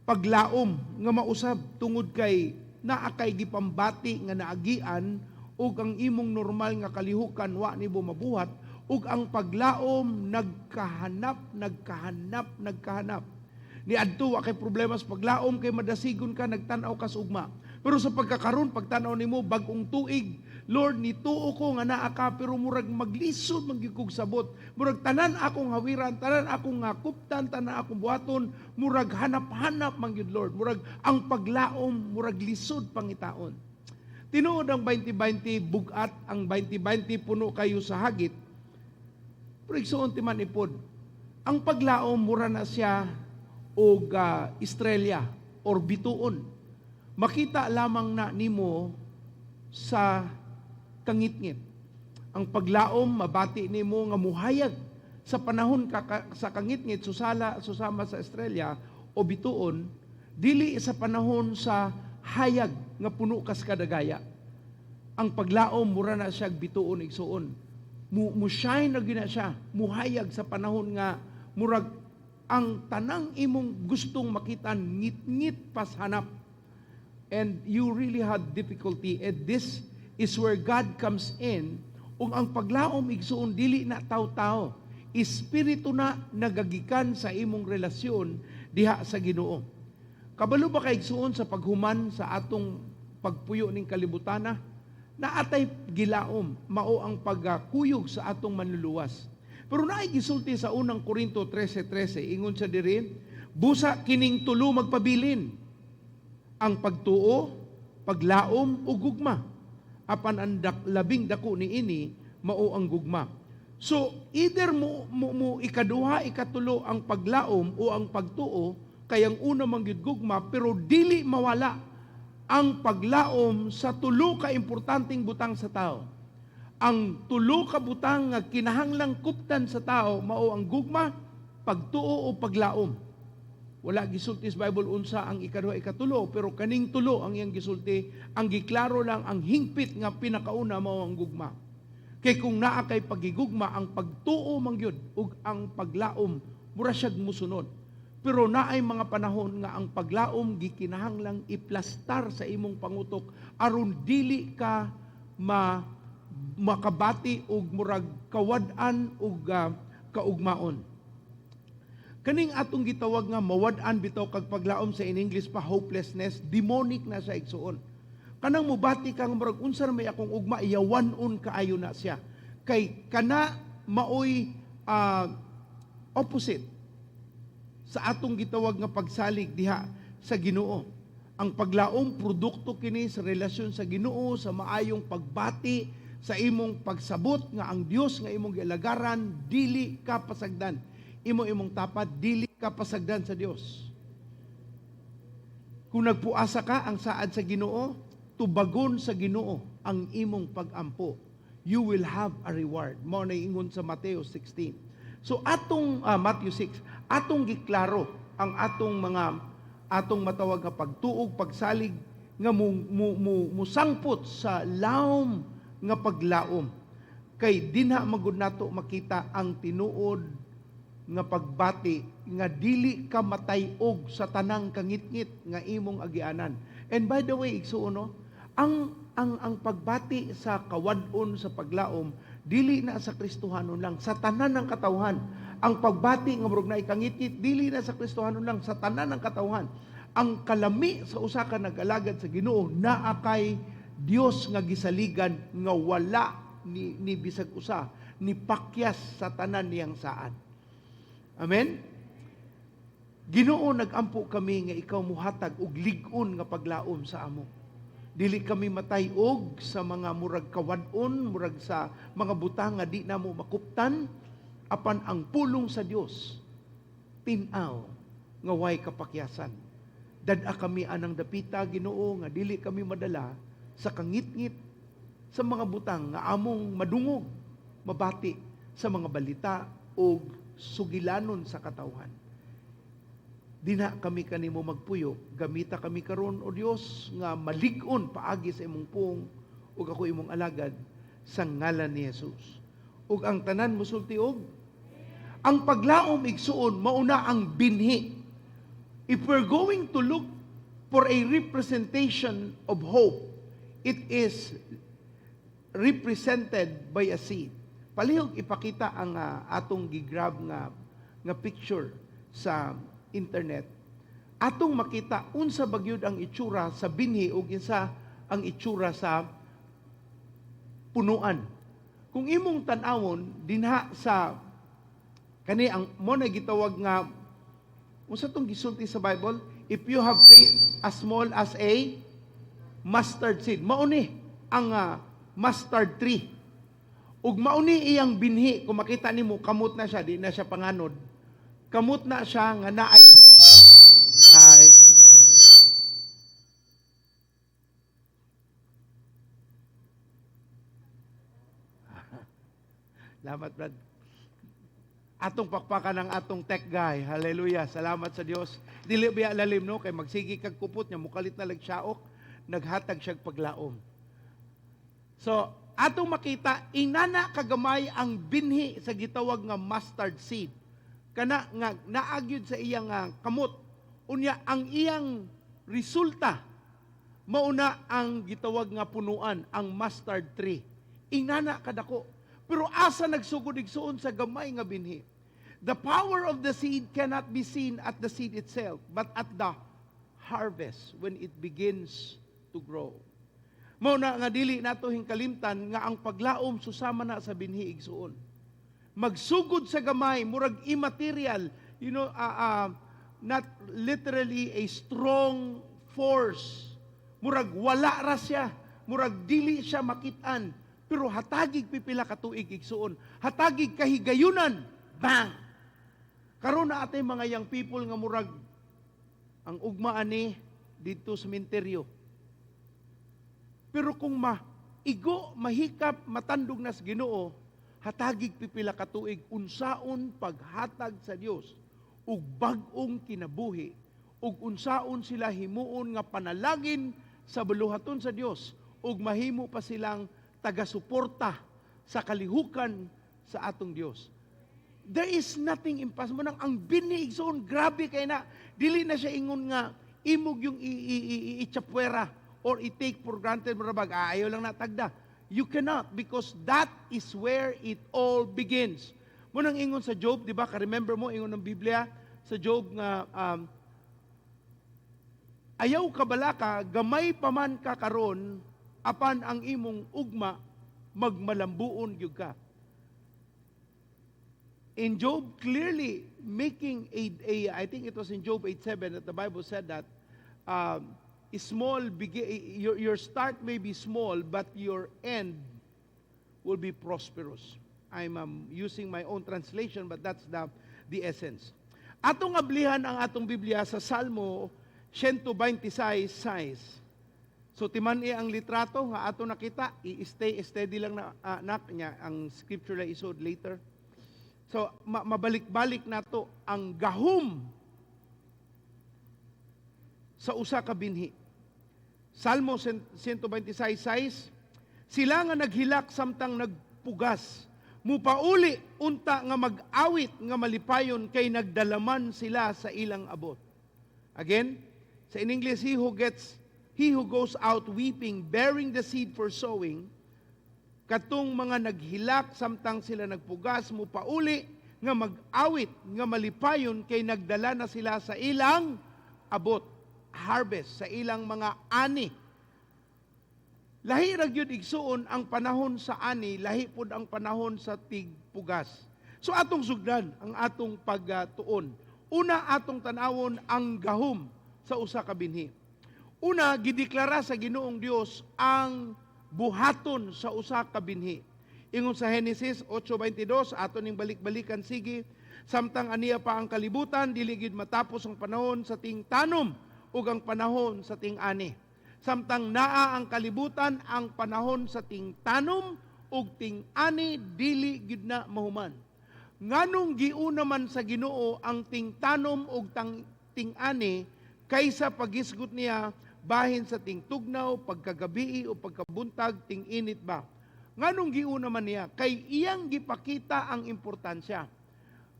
paglaom nga mausab tungod kay naa kay gipambati nga naagian ug ang imong normal nga kalihukan wa nibo mabuhat ug ang paglaom nagkahanap. Ni adto wa kay problema sa paglaom kay madasigon ka nagtan-aw ka sa ugma. Pero sa pagkakaroon, pagtanaw nimo bagong tuig, Lord, nituo ko nga naa ka, pero murag maglisod magigug sabot. Murag tanan akong hawiran, tanan akong kuptan, tanan akong buhaton, murag hanap-hanap mangyud Lord. Murag ang paglaom, murag lisod pangitaon. Tinuod ang 2020 bugat, ang 2020 puno kayo sa hagit. Pero igsuon ti man ipod. Ang paglaom mura na siya og estrelya or bituon. Makita lamang na nimo sa kangitngit. Ang paglaom mabati nimo nga muhayag sa panahon sa kangitngit susama sa estrelya o bituon, dili sa panahon sa hayag nga puno kas kadagaya. Ang paglaom mura na siya bituon igsuon. Mu-shine na gina siya, muhayag sa panahon nga murag ang tanang imong gustong makita ngit-ngit pas hanap. And you really had difficulty. And this is where God comes in. Ug ang paglaom igsuon dili na taw-taw. Espiritu na nagagikan sa imong relasyon diha sa Ginoo. Kabalo ba kay igsuon sa paghuman sa atong pagpuyo ning kalibutana? Naatay gilaom, mao ang pagkuyog sa atong manluluwas. Pero naay gisulti sa unang Korinto 13:13, ingon sa diri, busa kining tulo magpabilin. Ang pagtuo, paglaom ug gugma. Apan ang labing dako niini mao ang gugma. So either mo ikaduha, ikatulo ang paglaom o ang pagtuo, kay ang una man gyud gugma, pero dili mawala ang paglaom sa tulo ka importanteng butang sa tao. Ang tulo ka butang nga kinahanglang kuptan sa tao mao ang gugma, pagtuo o paglaom. Wala gisulti sa Bible unsa ang ikaduha, ikatulo, pero kaning tulo ang iyang gisulti, ang giklaro lang ang hingpit nga pinakauna mao ang gugma. Kay kung naa kay pagigugma, ang pagtuo mangyud ug ang paglaom mura siyag musunod. Pero naay mga panahon nga ang paglaom gikinahanglang iplastar sa imong pangutok aron dili ka makabati og murag kawad-an ug kaugmaon. Kaning atong gitawag nga mawad-an bitaw kag paglaom sa in English pa hopelessness, demonic na sa igsuon. Kanang mubati kang murag unsa may akong ugma iyawan-on kaayo na siya. Kay kana maoy opposite sa atong gitawag nga pagsalig diha sa Ginoo. Ang paglaom produkto kini sa relasyon sa Ginoo, sa maayong pagbati, sa imong pagsabot nga ang Dios nga imong gialagaran dili ka pasagdan. Imong tapat, dili ka pasagdan sa Dios. Kung nagpuasa ka ang saad sa Ginoo, tubagon sa Ginoo ang imong pag-ampo. You will have a reward. Mao na ingon sa Mateo 16. So atong Matthew 6, atong giklaro ang atong matawag nga pagtuog, pagsalig nga musangpot sa laom nga paglaom. Kay dinha magud nato makita ang tinuod nga pagbati nga dili ka matayog sa tanang kangitngit nga imong agianan. And by the way, igsuon no, ang pagbati sa kawadon sa paglaom dili na sa Kristohanon lang, sa tanan ng katawhan. Ang pagbati nga murag na ikangitngit dili na sa Kristohanon lang, sa tanan ng katawhan. Ang kalami sa usa ka nag-alagad sa Ginoo naa kay Dios nga gisaligan nga wala ni bisag usa ni pakyas sa tanan niyang saan. Amen? Ginoo, nagampo kami nga ikaw muhatag og lig-on nga paglaom sa amo. Dili kami matayog sa mga murag kawadon, murag sa mga butang nga di namo makuptan, apan ang pulong sa Dios tin-aw nga way kapakyasan. Dad-a kami anang dapita, Ginoo, nga dili kami madala sa kangitngit sa mga butang nga among madungog, mabati sa mga balita o sugilanon sa katawhan. Dina kami kanimo magpuyo, gamita kami karon o Dios nga malig-on paagi sa imong puong ug ako imong alagad sa ngalan ni Jesus. Ug ang tanan mosulti og ang paglaom igsuon mauna ang binhi. If we're going to look for a representation of hope, it is represented by a seed. Palihog ipakita ang atong gigrab nga picture sa internet. Atong makita unsa bagyod ang itsura sa binhi ug insa ang itsura sa punuan. Kung imong tan-awon dinha sa kani ang mo na gitawag nga unsa tong gisulti sa Bible, if you have faith as small as a mustard seed, mao ni ang mustard tree. Ug mauni iyang binhi, kung makita nimo kamot na siya, di na siya panganod. Kamot na siya nga naay ay Salamat, Brad. Atong pakpakan ng atong tech guy. Hallelujah. Salamat sa Dios. Dili biya lalim no kay magsigi kag kupot nya mukalit na lagsyaok, naghatag siya paglaom. So, atong makita inana kagamay ang binhi sa gitawag nga mustard seed. Kana nga naagyud sa iyang kamot. Unya ang iyang resulta mauna ang gitawag nga punuan, ang mustard tree. Inana kadako. Pero asa nagsugod igsuon sa gamay nga binhi. The power of the seed cannot be seen at the seed itself, but at the harvest when it begins to grow. Mao na nga dili nato hingkalimtan nga ang paglaom susama na sa binhi igsuon. Magsugod sa gamay, murag immaterial, not literally a strong force. Murag wala ra siya, murag dili siya makitaan, pero hatagig pipila ka tuig igsuon. Hatagig kahigayunan, bang! Karon na atay mga young people nga murag ang ugma ani dito sa sementeryo. Pero kung maigo, mahikap, matandog na sa Ginoo, hatagig pipila ka tuig unsaon paghatag sa Dios ug bag-ong kinabuhi ug unsaon sila himuon nga panalangin sa buluhaton sa Dios ug mahimo pa silang taga-suporta sa kalihukan sa atong Dios. There is nothing impossible. Ang binig zone, grabe kay na. Dili na siya ingon nga, imog yung i-chapwera or i-take for granted mo rabag, ayaw lang natagda. You cannot because that is where it all begins. Munang ingon sa Job, di ba? Ka-remember mo, ingon ng Biblia sa Job nga, ayaw kabalaka, gamay paman ka karon, apan ang imong ugma, magmalambuon gyud ka. In Job, clearly making I think it was in Job 8:7 that the Bible said that your start may be small, but your end will be prosperous. I'm using my own translation, but that's the essence. Atong ablihan ang atong Biblia sa Salmo 126 size. So timan ang litrato nga ato nakita, i-stay steady lang na anak niya ang scripture na isod later. So mabalik-balik nato ang gahom sa usa ka binhi. Salmo 126:6, sila nga naghilak samtang nagpugas, mupauli unta nga mag-awit nga malipayon kay nagdalaman sila sa ilang abot. Again, sa in English, he who goes out weeping, bearing the seed for sowing, katong mga naghilak samtang sila nagpugas, mupauli nga mag-awit nga malipayon kay nagdala na sila sa ilang abot, harvest, sa ilang mga ani. Lahi ra gyud igsuon ang panahon sa ani, lahi pud ang panahon sa tigpugas. So atong sugdan ang atong pagtuon. Una atong tanawon ang gahom sa usa ka binhi. Una, gideklara sa Ginoong Dios ang buhaton sa usa ka binhi. Ingon sa Genesis 8:22, ato ning balik-balikan sige, samtang aniya pa ang kalibutan, dili gid matapos ang panahon sa tingtanom ug ang panahon sa ting-ani. Samtang naa ang kalibutan, ang panahon sa tingtanom ug ting-ani dili gid na mahuman. Nganong giuna man sa Ginoo ang tingtanom ug ting-ani kaysa pagisgot niya bahin sa tingtugnaw, pagkagabi o pagkabuntag, ting-init ba? Nganong giuna man niya? Kay iyang gipakita ang importansya.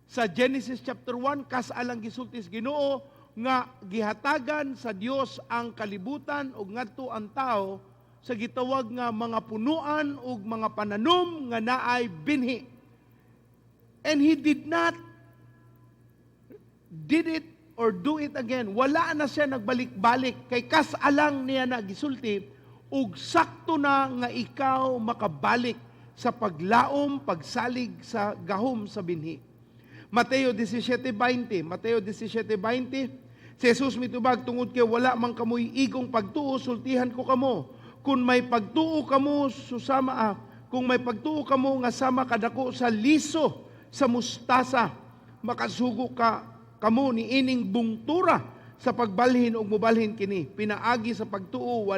Sa Genesis chapter 1, kasalang gisultis Ginoo nga gihatagan sa Dios ang kalibutan ug ngadto ang tao sa gitawag nga mga punuan ug mga pananom nga naay binhi. And he did not did it or do it again. Wala na siya nagbalik-balik kay kasalang niya na gisulti ug sakto na nga ikaw makabalik sa paglaom, pagsalig sa gahom sa binhi. Mateo 17:20, si Jesus mitubag tungod kay wala man kamoy igong pagtuo, sultihan ko kamo. Kung may pagtuo kamo susama, kung may pagtuo kamo nga sama kadako sa liso sa mustasa, makasugo kamo ni ining bungtura sa pagbalhin og mobalhin kini. Pinaagi sa pagtuo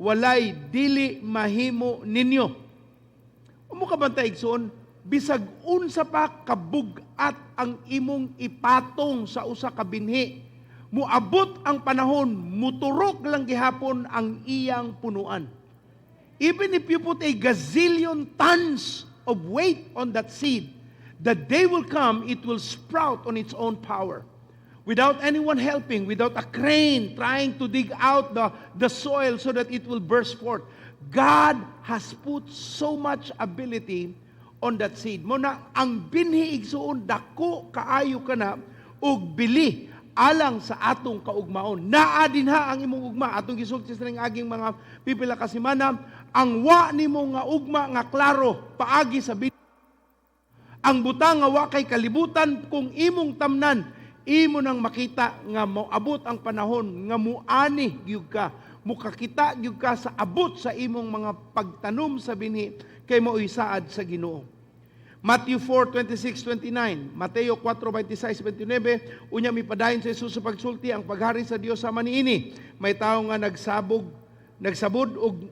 walay dili mahimo ninyo. Umo ka bantay igsoon, bisag unsa pa kabugat ang imong ipatong sa usa ka binhi, muabot ang panahon, muturok lang gihapon ang iyang punuan. Even if you put a gazillion tons of weight on that seed, the day will come, it will sprout on its own power. Without anyone helping, without a crane trying to dig out the soil so that it will burst forth. God has put so much ability on that seed. Muna, ang binhi igsuon, dako kaayo ka na, ug bili alang sa atong kaugmaon. Naa dinha ang imong ugma. Atong gisulti sa ning aging mga pipila ka semana, ang wa nimo nga ugma nga klaro, paagi sa binhi. Ang butang nga wa kay kalibutan, kung imong tamnan, imo nang makita nga moabot ang panahon nga muani gyud ka, mukakita gyud ka sa abot sa imong mga pagtanom sa binhi kay mao'y saad sa Ginoo. Matthew 4:26-29, Mateo 4:26-29, unya mipadayon sa Jesus sa pagsulti ang paghari sa Dios sama niini. May tawo nga nagsabod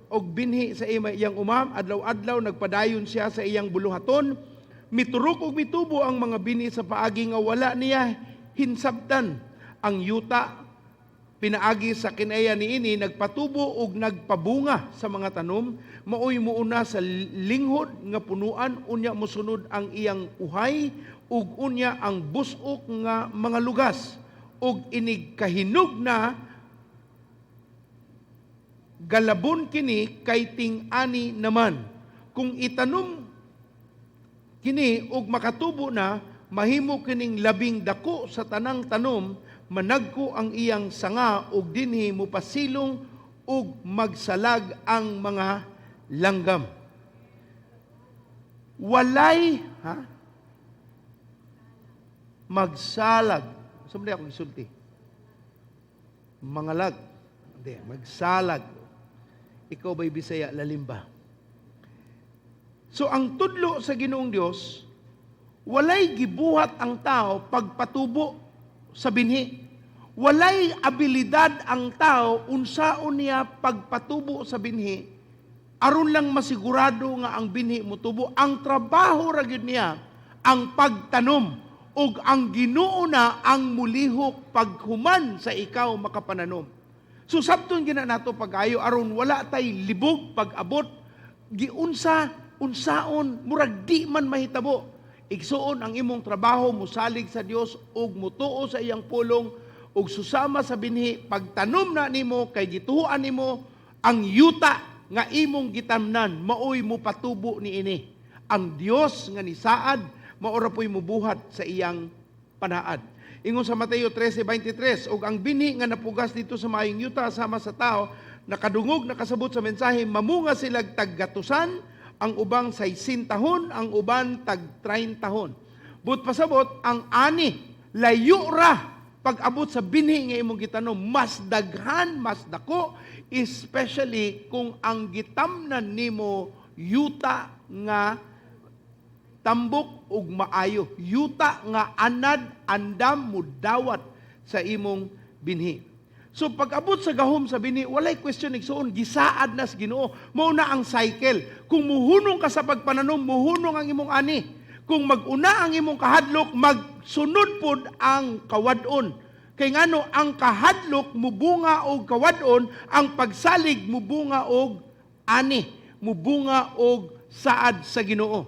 og binhi sa iyang umam, adlaw-adlaw nagpadayon siya sa iyang buluhaton. Miturok ug mitubo ang mga binhi sa paagi nga wala niya hinsabtan. Ang yuta pinaagi sa kinaya niini nagpatubo ug nagpabunga sa mga tanom, maoy muuna sa linghod nga punuan, unya mosunod ang iyang uhay ug unya ang busok nga mga lugas, ug inig kahinog na galabon kini kay ting-ani naman. Kung itanom kini ug makatubo na, mahimo kining labing dako sa tanang tanom, managko ang iyang sanga ug dinhi mopasilong ug magsalag ang mga langgam. Walay magsalag. Sumli ako gisulti. Mangalag. Hindi, magsalag. Ikaw ba'y Bisaya, lalimba? So ang tudlo sa Ginoong Dios, walay gibuhat ang tao pagpatubo sa binhi. walay abilidad ang tao unsaon niya pagpatubo sa binhi aron lang masigurado nga ang binhi motubo. Ang trabaho ra gyud niya ang pagtanom ug ang Ginoo na ang mulihok paghuman sa ikaw makapananom. So sabton gina nato pag-ayo aron wala tay libog pag-abot unsaon murag di man mahitabo. Igsuon ang imong trabaho musalig sa Dios ug mutuo sa iyang pulong ug susama sa binhi pagtanom na nimo kay gituhuan nimo ang yuta nga imong gitamnan maoy mo patubo niini. Ang Dios nga nisaad maora po'y mubuhat sa iyang panaad. Ingon sa Mateo 13:23, ug ang binhi nga napugas dito sa maayong yuta sama sa tao nakadungog nakasabot sa mensahe mamunga sila taggatusan, ang ubang 60 tahon, ang uban tag 30 tahon. But pasabot ang ani layo ra pag-abot sa binhi nga imong gitanom, mas daghan, mas dako, especially kung ang gitamnan nimo yuta nga tambok ug maayo, yuta nga anad andam mudawat sa imong binhi. So pag-abot sa gahom sa binhi, walay question igsuon, gisaad nas Ginoo. Mao na ang cycle. Kung muhunong ka sa pagpananom, muhunong ang imong ani. Kung mag-una ang imong kahadlok, magsunod pod ang kawadon. Kay ngano ang kahadlok mubunga og kawadon, ang pagsalig mubunga og ani, mubunga og saad sa Ginoo.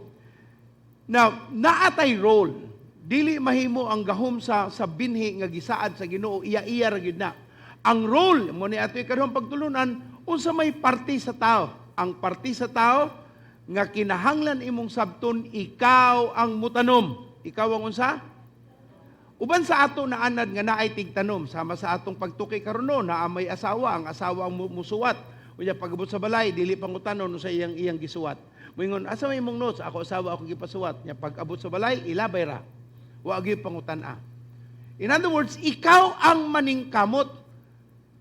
Now, naatay role. Dili mahimo ang gahom sa binhi nga gisaad sa Ginoo, iya-iya ra gyud na. Ang role mo ni atoy karong pagtulunan unsa may parti sa tao. Ang parti sa tao nga kinahanglan imong sabton ikaw ang mutanom. Ikaw ang unsa? Uban sa ato na anad nga naay tigtanom sama sa atong pagtuki karon no na may asawa, ang asawa ang musuwat. Unya pagabot sa balay dili pangutanon sa iyang gisuwat. Moingon asa may imong notes ako asawa ako gipasuwat. Nya pag-abot sa balay ilabay ra. Wa gyud pangutan-a. In other words, ikaw ang maningkamot.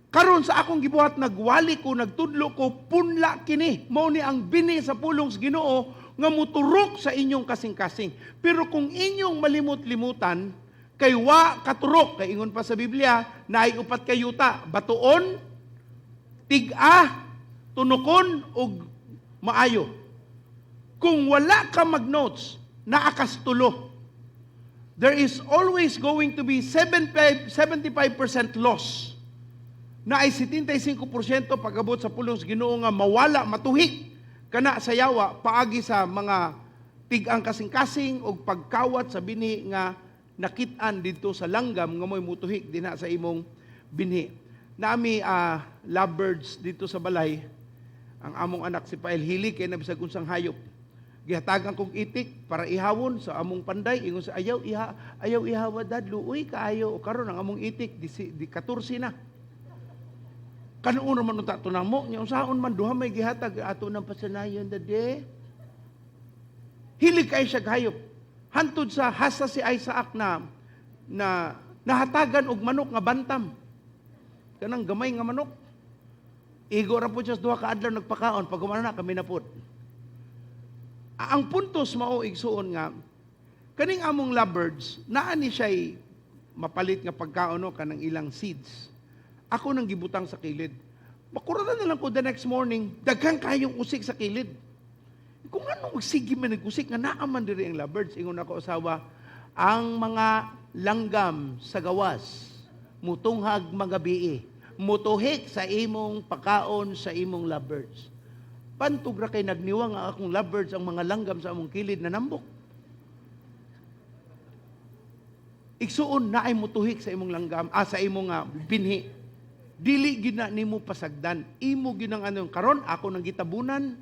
Karon sa akong gibuhat nagwali ko, nagtudlo ko, punla kini. Mao ni ang bini sa pulong sa Ginoo nga muturok sa inyong kasing-kasing. Pero kung inyong malimot-limutan, kay wa katurok, kay ingon pa sa Biblia, naay upat kay yuta, batuon, tig-a, tunukon, ug maayo. Kung wala ka mag-notes, naakastulo. There is always going to be 75% loss. Na ay 75% pag-abot sa pulong sa Ginoo nga mawala, matuhik, kana sa yawa, paagi sa mga tig-ang kasing-kasing o pagkawat sa binhi nga nakit-an dito sa langgam nga mo'y mutuhik din sa imong binhi. Nami lovebirds dito sa balay, ang among anak si Pael Hili kay nabisag unsang hayop. Gihatagan kong itik para ihawon sa among panday, ingon sa ayaw ihawa dadlo, uy kaayo karon ang among itik di 14 na. Kanuon man unta tunamo nya unsaon man duha may gihatag ato nang pasanayon dade. Hili kay siya hayop. Hantod sa hasa si Isaac na nahatagan og manok nga bantam. Kanang gamay nga manok. Igo ra po siya duha ka adlaw nagpakaon pag umana na kami na pod. Ang puntos mao igsuon nga kaning among lovebirds naa ni siya'y mapalit nga pagkaon no kanang ilang seeds. Ako nang gibutang sa kilid. Makuratan na lang ko the next morning, daghang kayong usik sa kilid. Kung anong magsigi man nag-usik, nga naaman diri ang lovebirds. Ingon ako asawa, ang mga langgam sa gawas, mutunghag mga bii, mutuhik sa imong pagkaon sa imong lovebirds. Pantog ra kay nagniwang ang akong lovebirds ang mga langgam sa among kilid na nambok. Igsuon na ay mutuhik sa imong langgam, sa imong binhi. Dili gina nimo pasagdan. Imo ginang anong karon ako nang gitabunan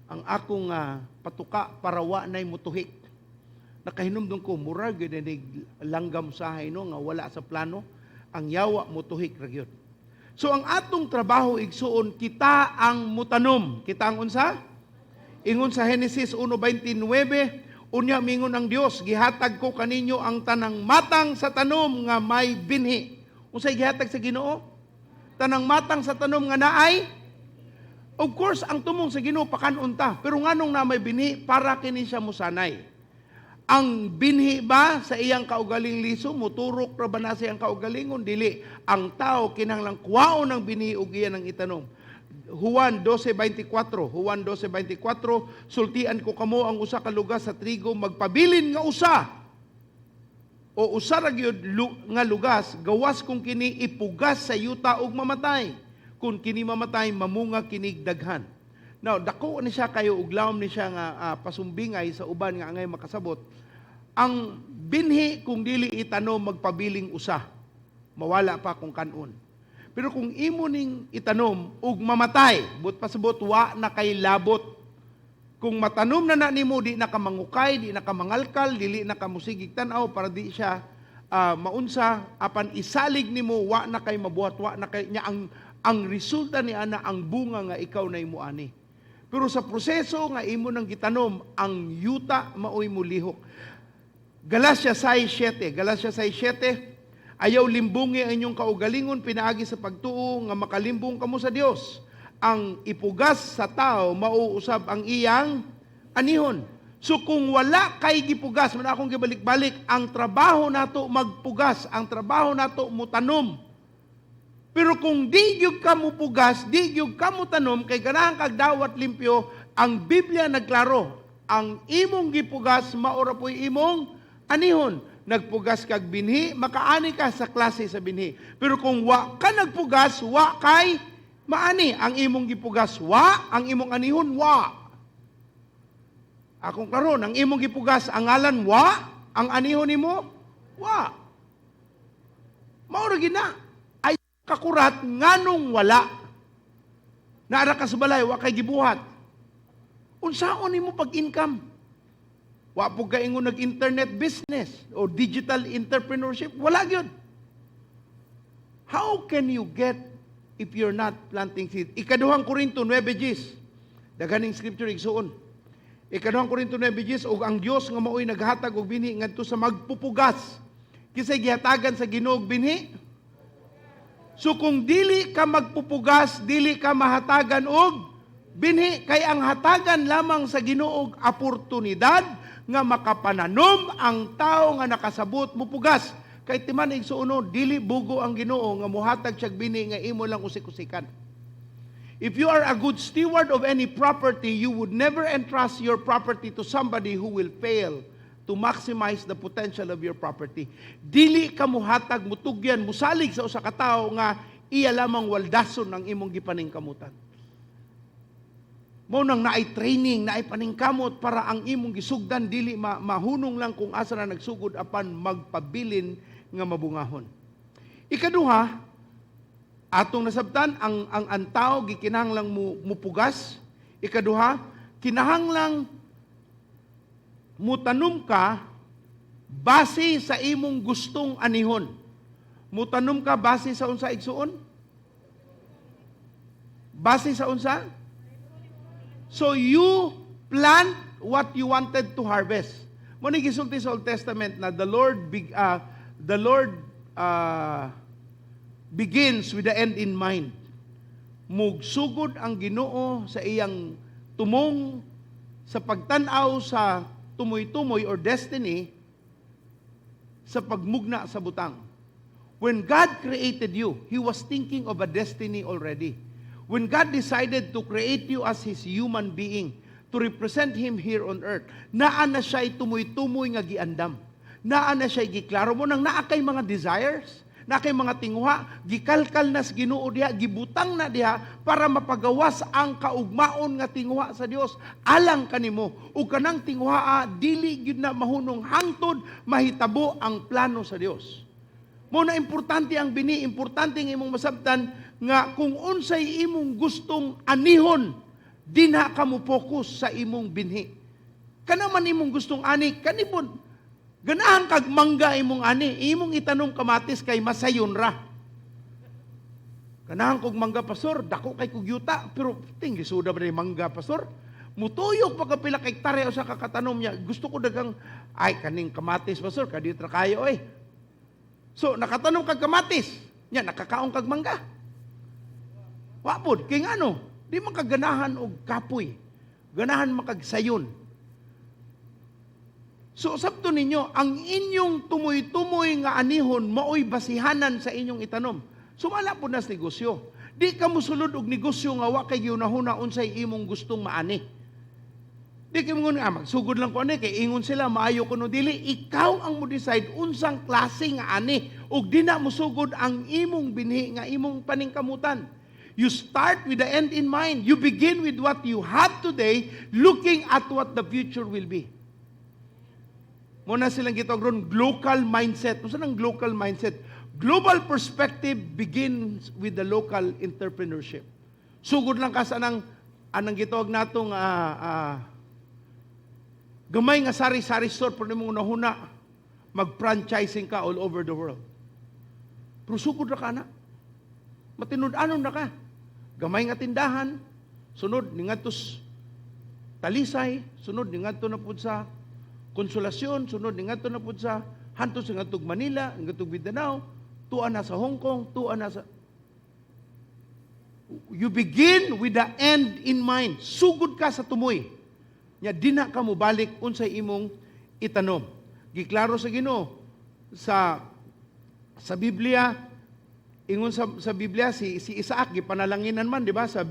ang akong patuka para wa nay mutuhik. Nakahinumdum ko murag gyud ni langgam sahay no nga wala sa plano, ang yawa mutuhik ra gyud. So ang atong trabaho igsuon kita ang mutanom. Kita ang unsa? Ingon sa Genesis 1:29, unya mingon ang Dios, gihatag ko kaninyo ang tanang matang sa tanom nga may binhi. Unsay gihatag sa Ginoo? Tanang matang sa tanom nga naay. Of course, ang tumong sa Ginoo pakanunta, pero nganong na may binhi para kini siya musanay. Ang binhi ba sa iyang kaugaling liso, muturok ra ba na sa iyang kaugalingon? Dili. Ang tao kinahanglang kuwaon ng binhi ug iyan ang itanom. Juan 12:24, Juan 12:24, sultian ko kamo ang usa ka lugas sa trigo, magpabilin nga usa. O usa ra gyud nga lugas, gawas kung kini ipugas sa yuta ug mamatay. Kung kini mamatay, mamunga kinig daghan. Now, dako ni siya kayo, uglawom ni siya nga pasumbingay sa uban nga angay makasabot. Ang binhi kung dili itanom magpabiling usa, mawala pa kung kanon. Pero kung imo ning itanom ug mamatay, but pasabot wa na kay labot. Kung matanom na nimo, di na ka mangukay, di na ka mangalkal, dili na ka musigig tanaw para di siya maunsa, apan isalig nimo, wa na kay mabuhat, wa na kay nya ang resulta ni ana ang bunga nga ikaw na imuani. Pero sa proseso nga imo nang gitanom, ang yuta maoy mo lihok. Galatia 6:7, Galatia 6:7, ayaw limbungi ang inyong kaugalingon pinaagi sa pagtuo nga makalimbong kamo sa Dios. Ang ipugas sa tao mauusab ang iyang anihon. So kung wala kay gipugas, man akong gibalik-balik, ang trabaho nato magpugas, ang trabaho nato mutanom. Pero kung di gyud ka mo pugas, di gyud ka mo tanom, kay ganahan kag dawat limpyo, ang Biblia nagklaro, ang imong gipugas maora po'y imong anihon. Nagpugas kag binhi, makaani ka sa klase sa binhi. Pero kung wa ka nagpugas, wa kay maani. Ang imong gipugas, wa. Ang imong anihon, wa. Akong karon, ang imong gipugas, ang ngalan, wa. Ang anihon nimo, wa. Maura gina. Kakurat nganong wala. Naara ka sa balay, wa kay gibuhat. Unsaon nimo pag-income? Wa po kaingon nag-internet business o digital entrepreneurship, wala gyud. How can you get if you're not planting seed? Ikaduhang Korinto 9:10. Daghaning scripture igsuon. Ikaduhang Korinto 9:10, ug ang Dios nga maoy naghatag og binhi ngadto sa magpupugas. Kisay gihatagan sa Ginoo og binhi? So kung dili ka magpupugas, dili ka mahatagan og binhi, kay ang hatagan lamang sa Ginoo og oportunidad nga makapananom ang tao nga nakasabot mupugas. Kay timan igsuono, dili bugo ang Ginoo nga muhatag siya binhi nga imo lang usik-usikan. If you are a good steward of any property, you would never entrust your property to somebody who will fail to maximize the potential of your property. Dili ka muhatag, mutugyan, musalig sa usa ka tawo nga iya lamang waldason ang imong gipaningkamutan. Mo nang naay training, naay paningkamot para ang imong gisugdan dili mahunong lang kung asa na nagsugod apan magpabilin nga mabungahon. Ikaduha, atong nasabtan ang tao gikinahanglang mupugas. Ikaduha, kinahanglang mutanom ka base sa imong gustong anihon. Mutanom ka base sa unsa igsuon? Base sa unsa? So you plant what you wanted to harvest. Mo ni gisulti sa Old Testament na the Lord begins with the end in mind. Mugsugod ang Ginoo sa iyang tumong sa pagtan-aw sa tumoy-tumoy or destiny sa pagmugna sa butang. When God created you, He was thinking of a destiny already. When God decided to create you as His human being, to represent Him here on earth, naa na siya'y tumoy-tumoy nga giandam. Naa na siya'y giklaro mo nang naa kay mga desires, na kay mga tinguha, gikalkal na sa Ginoo diha, gibutang na diha para mapagawas ang kaugmaon nga tinguha sa Dios alang kanimo. Ug kanang tinguha dili gyud na mahunong hangtod mahitabo ang plano sa Dios. Mo na importante ang bini, importante ang imong masabtan nga kung unsay imong gustong anihon, dinha ka mo focus sa imong binhi. Kana man imong gustong ani, kanipon ganahan kag mangga imong ani, imong itanom kamatis kay masayon ra. Ganahan kog mangga pastor, dako kay kog yuta, pero tinggi suda ba ni mangga pastor? Mutuyok pa ka pila kay hektare o sa kakatanom niya. Gusto ko dagang ay kaning kamatis pastor, kadit ra kayo oy. So nakatanom kag kamatis, nya nakakaon kag mangga. Wa pod kay ngano, di man kaganahan og kapoy. Ganahan makagsayon. So sabto ninyo, ang inyong tumoy-tumoy nga anihon maoy basihanan sa inyong itanom. Sumala po nas negosyo. Di ka musulod og negosyo nga wa kay ginahuna unsay imong gustong maani. Di ka mo magsugod lang ko ani kay ingon sila maayo kuno dili. Ikaw ang mo decide unsang klase nga ani ug di na musugod ang imong binhi nga imong paningkamutan. You start with the end in mind. You begin with what you have today, looking at what the future will be. Muna silang gitawag local mindset. Ano ang local mindset? Global perspective begins with the local entrepreneurship. Sugod lang ka sa anang gitawag natong gamay nga sari-sari store pero mong unahuna mag-franchising ka all over the world. Pero sugod na ka na. Matinud-anon na ka. Gamay nga tindahan, sunod ni ngadtos Talisay, sunod ni ngadto na pud sa Konsolasyon, sunod ni ngadto na pud sa hantos sa ngadtog Manila, ngadtog Mindanao, tuan na sa Hong Kong, tuan na sa You begin with the end in mind. Sugod ka sa tumoy. Nya di na ka mobalik unsay imong itanom. Giklaro sa Ginoo sa Biblia. Ingon sa Biblia si Isaac gipanalanginan man di ba sa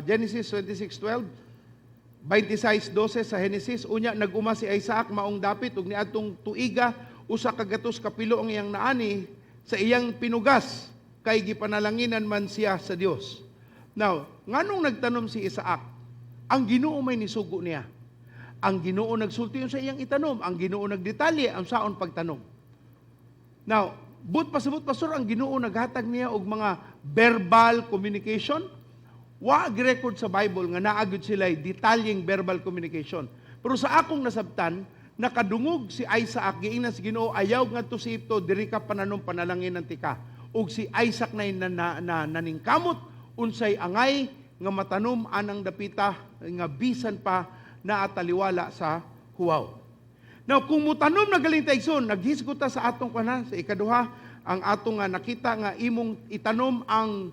Genesis 26:12, 26:12 sa Genesis unya naguma si Isaac maong dapit ug niadtong tuiga usa ka gatos kapilo ang iyang naani sa iyang pinugas kay gipanalanginan man siya sa Dios. Now, nganong nagtanom si Isaac? Ang Ginoo may nisugo niya. Ang Ginoo nagsulti sa iyang itanom, ang Ginoo nagdetalye ang saon pagtanom. Now, pasabot pastor ang Ginoo naghatag niya og mga verbal communication. Wa gi-record sa Bible nga naa gyud sila detalyeng verbal communication. Pero sa akong nasabtan, nakadungog si Isaac giingnan si Ginoo ayaw ngadto si Ito diri ka pananom panalangin ng tika. Ug si Isaac na naningkamot unsay angay nga matanom anang dapita nga bisan pa naataliwala sa huwaw. Now, kung mutanom na galing taigson, naghisgot ta sa atong kanan, sa ikaduha, ang atong nga nakita nga imong itanom ang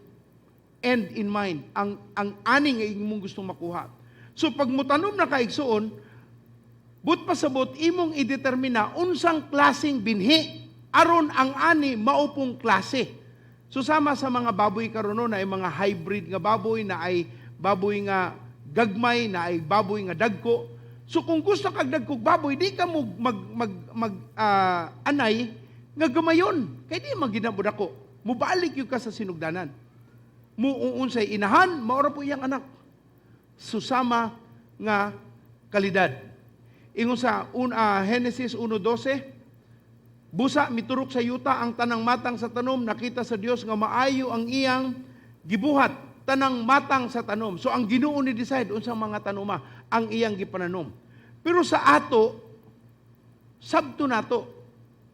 end in mind, ang ani nga imong gustong makuha. So, pag mutanom na kaigsoon, but pasabot, imong idetermina unsang klaseng binhi, aron ang ani maupong klase. So, sama sa mga baboy karon na ay mga hybrid nga baboy, na ay baboy nga gagmay, na ay baboy nga dagko. So kung gusto kag dagkog baboy, di ka mo anay nga gamayon. Kaya di maginabod ako. Mubalik yung ka sa sinugdanan. Muunsay inahan, maura po iyang anak. Susama nga kalidad. Ingon sa Genesis 1:12, busa miturok sa yuta ang tanang matang sa tanom, nakita sa Dios nga maayo ang iyang gibuhat. Tanang matang sa tanom. So ang Ginoo ni decide unsang mga tanoma ang iyang gipananom. Pero sa ato, sabto nato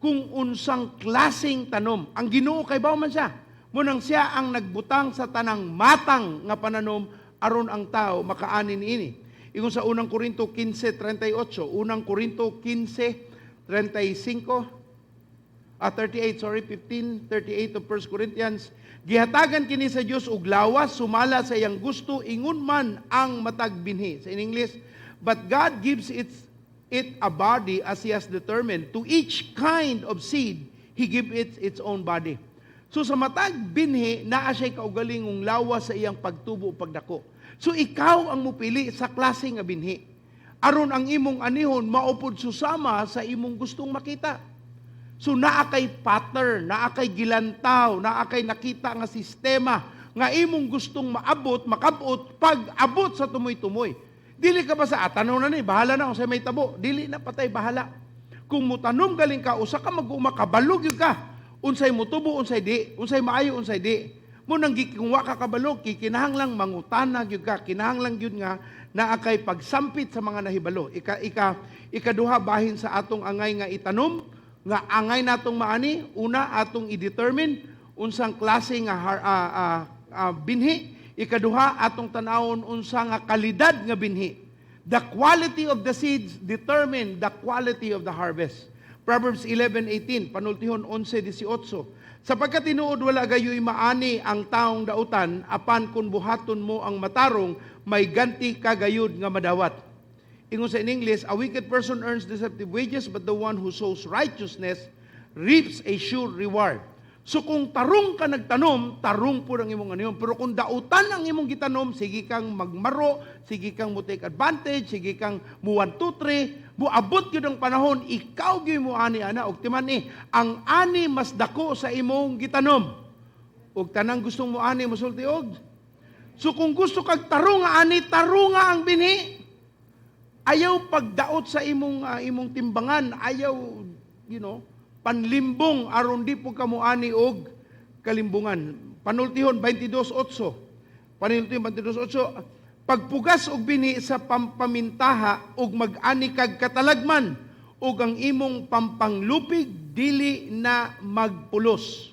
kung unsang klaseng tanom. Ang Ginoo kay bawo man siya. Munang siya ang nagbutang sa tanang matang nga pananom aron ang tao makaani niini. Ingon sa 1 Korinto 15:38, 1 Korinto 15:38 of 1 Corinthians, gihatagan kini sa Dios og lawas sumala sa iyang gusto ingon man ang matag binhi. Sa English, but God gives it a body as He has determined. To each kind of seed, He gives it its own body. So sa matag binhi, naa siya kaugaling ng lawas sa iyang pagtubo o pagdako. So ikaw ang mupili sa klase nga binhi. Aron ang imong anihon maupod susama sa imong gustong makita. So naa kay pattern, naa kay gilantaw, naa kay nakita nga sistema nga imong gustong maabot, makabot pag abot sa tumoy-tumoy. Dili ka ba sa tanaw na ni, bahala na kung sa may tabo. Dili na patay, bahala. Kung mutanom galing ka, usa ka mag-uma, kabalog yun ka. Unsay mutubo, unsay di. Unsay maayo, unsay di. Munang kung wa ka kabalog, kinahanglang mangutanag yun ka. Kinahanglang yun nga na akay pagsampit sa mga nahibalo. Ikaduha bahin sa atong angay nga itanom, nga angay natong maani, una atong i-determine unsang klase nga binhi. Ikaduha atong tanawon unsa nga kalidad nga binhi. The quality of the seeds determine the quality of the harvest. Proverbs 11:18, panultihon 11:18. Sapagkat tinuod wala gayoy maani ang taong dautan, apan kun buhaton mo ang matarong, may ganti kagayud nga madawat. Ingon sa in English, a wicked person earns deceptive wages, but the one who sows righteousness reaps a sure reward. So kung tarong ka nagtanom, tarong po ang imong ano yun. Pero kung dautan ang imong gitanom, sige kang magmaro, sige kang mo take advantage, sige kang mo 1, 2, 3, buabot yun ang panahon, ikaw gyud mo ani ana, og timan ang ani mas dako sa imong gitanom. Og tanang gustong mo ani, musulti og. So kung gusto kag tarong nga ani, tarong nga ang binhi. Ayaw pagdaot sa imong timbangan, ayaw, panlimbong aron di po kamo ani og kalimbungan. Panultihon 22:8. Panultihon 22:8. Pagpugas og bini sa pampamintaha og mag-ani kag katalagman og ang imong pampanglupig dili na magpulos.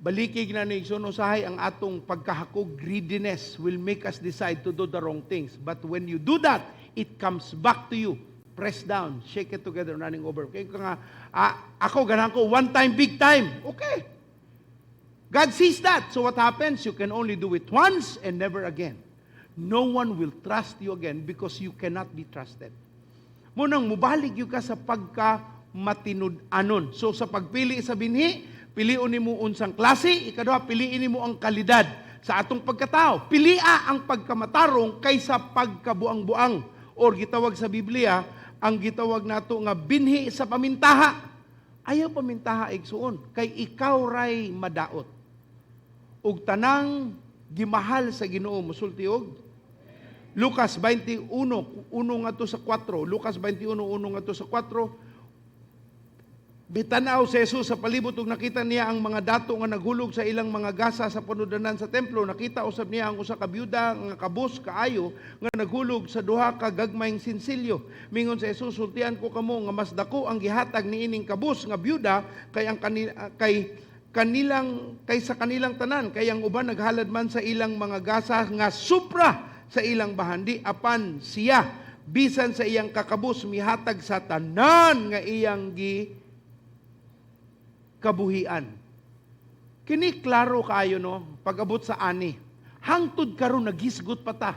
Balikig na ni usahay ang atong pagkahakog, greediness will make us decide to do the wrong things. But when you do that, it comes back to you. Press down, shake it together, running over. Okay, nga, ako, ganahan ko, one time, big time. Okay. God sees that. So what happens? You can only do it once and never again. No one will trust you again because you cannot be trusted. Munang mubalig yung ka sa pagka-matinud-anon. So sa pagpili sa binhi, piliin mo unsang klase, ikaduha, piliin mo ang kalidad sa atong pagkatao. Pilia ang pagkamatarong kaysa pagkabuang-buang. Or gitawag sa Biblia, ang gitawag nato nga binhi sa pamintaha. Ayaw pamintaha igsuon, kay ikaw ray madaot. Ug tanang gimahal sa Ginoo, musulti og Lucas 21:1 ngadto sa 4. Lucas 21:1 ngadto sa 4. Bitanaw si Jesus sa palibot ug nakita niya ang mga dato nga naghulog sa ilang mga gasa sa panudanan sa templo. Nakita usab niya ang usa ka byuda nga kabus kaayo nga naghulog sa duha ka gagmayng sinsilyo. Mingon si Jesus, sultian ko kamo nga mas dako ang gihatag niining kabus nga byuda kay sa kanilang tanan, kay ang uban naghalad man sa ilang mga gasa nga supra sa ilang bahandi, apan siya bisan sa iyang kakabus mihatag sa tanan nga iyang kabuhian. Kini klaro kayo pag-abot sa ani. Hangtod karon nagisgot pa ta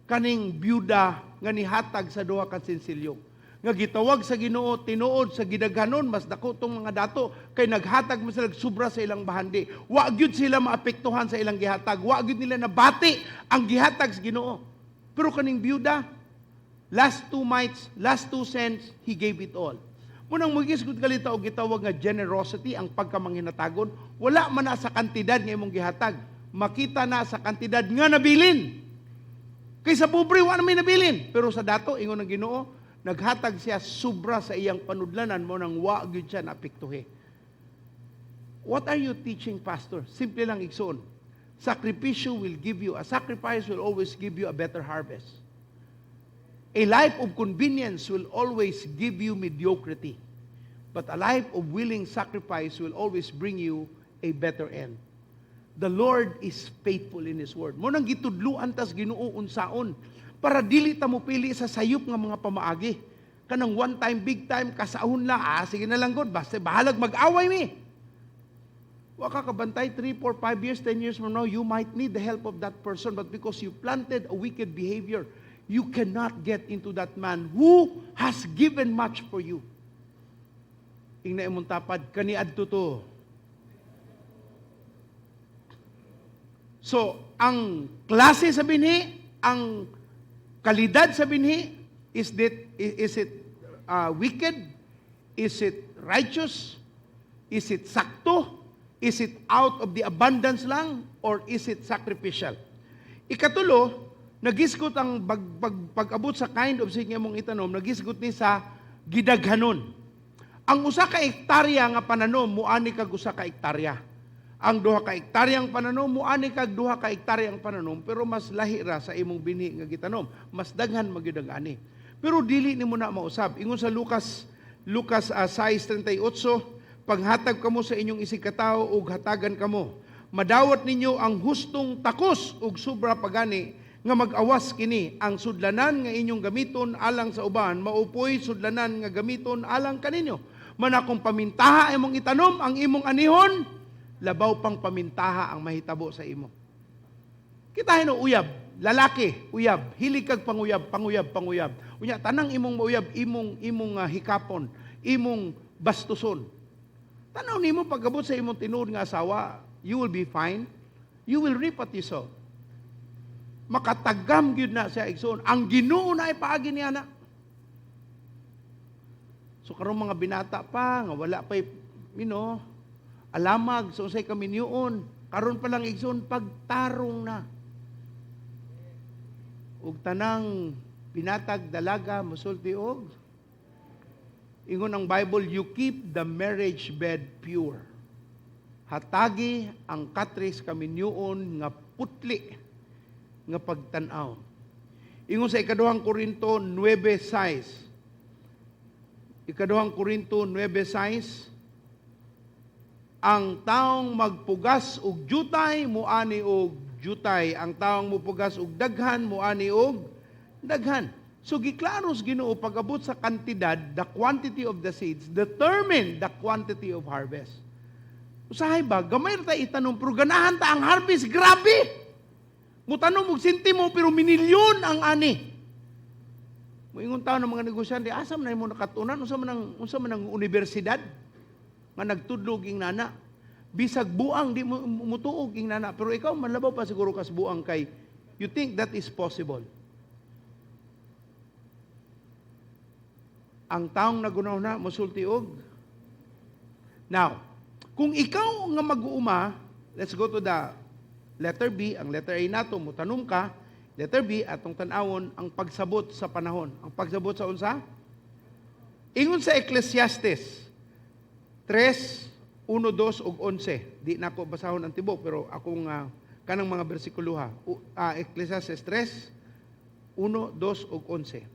kaning byuda nga nihatag sa duha ka sinsilyo. Nga gitawag sa Ginoo tinuod sa gidaghanon mas dako tong mga dato kay naghatag man sila sobra sa ilang bahandi. Wa gyud sila maapektuhan sa ilang gihatag. Wa gyud nila nabati ang gihatag sa Ginoo. Pero kaning byuda, last 2 mites, last 2 cents, he gave it all. Munang magisgot kalita og gitawag nga generosity, ang pagkamanghinatagon, wala man na sa kantidad nga imong gihatag. Makita na sa kantidad nga nabilin. Kaysa pobre, wala na may nabilin. Pero sa dato, ingon ng Ginoo, naghatag siya sobra sa iyang panudlanan mo nang wa gyud siya naapektuhe. What are you teaching, Pastor? Simple lang igsoon. Sacrifice will always give you a better harvest. A life of convenience will always give you mediocrity. But a life of willing sacrifice will always bring you a better end. The Lord is faithful in His word. Mo nang gitudluan tas Ginoo unsaon para dili ta mo pili sa sayop nga mga pamaagi. Kanang one time, big time, kasahon la, sige na lang God, basta bahalag mag-away mi. Wa ka kabantay 3, 4, 5 years, 10 years from now, you might need the help of that person, but because you planted a wicked behavior, you cannot get into that man who has given much for you. Ingna imong tapad, kaniadto to. So, ang klase sa binhi, ang kalidad sa binhi, is it wicked? Is it righteous? Is it sakto? Is it out of the abundance lang? Or is it sacrificial? Ikatulo, nagisgot ang pag-abot sa kind of seed nga mong itanom, nagisgot ni sa gidaghanon. Ang usa ka hektarya nga pananom, muani kag usa ka hektarya. Ang duha ka hektaryang pananom, muani kag duha ka hektaryang pananom, pero mas lahi ra sa imong binhi nga gitanom. Mas daghan magyud ang ani. Pero dili nimo na mausab. Ingon sa Lucas 6:38, paghatag kamo sa inyong isig katao ug hatagan kamo. Madawat ninyo ang hustong takos ug sobra pagani nga mag-awas kini ang sudlanan nga inyong gamiton alang sa uban, maupoy sudlanan nga gamiton alang kaninyo. Manakong pamintaha imong itanom ang imong anihon, labaw pang pamintaha ang mahitabo sa imo. Kita uyab lalaki, uyab, hilig kag panguyab, panguyab. Unya tanang imong mauyab, imong hikapon, imong bastuson. Tanaw nimo pagabot sa imong tinuod nga asawa, you will be fine. You will reap what you sow. Makatagam gyud na siya igsoon. Ang Ginoo na ay paagi niya na. So karong mga binata pa nga wala pa alamag so unsay kami niyon. Karon pa lang igsoon pagtarong na. Ug tanang binatag dalaga mosulti og ingon ang Bible, you keep the marriage bed pure. Hatagi ang katris kaminyoon nga putli nga pagtan-aw. Ingon sa ikaduhang Korinto 9:6. Ikaduhang Korinto 9:6. Ang taong magpugas og jutay muani og jutay, ang taong mupugas og daghan muani og daghan. So giklaros Ginoo pagabot sa kantidad, the quantity of the seeds determine the quantity of harvest. Usahay ba, gamay ta itanong, pero ganahan ta ang harvest, grabe! Mutanong og sentimo, pero minilyon ang ani. Moingon taon ng mga negosyante, asa man mo nakatunan, unsa man ang universidad, nga nagtudlog ing nana. Bisag buang, di mo mutuog ing nana. Pero ikaw, manlabaw pa siguro kas buang kay, you think that is possible. Ang taong nagunaw na, musulti og. Now, kung ikaw nga mag-uuma, let's go to the letter B, ang letter A nato, mutanong ka, letter B, atong tanawon, ang pagsabot sa panahon. Ang pagsabot sa unsa? Ingon sa Ecclesiastes 3, 1, 2, ug 11. Di na ako basahon ang tibok, pero akong kanang mga bersikulo ha. Ecclesiastes 3, 1, 2, ug 11.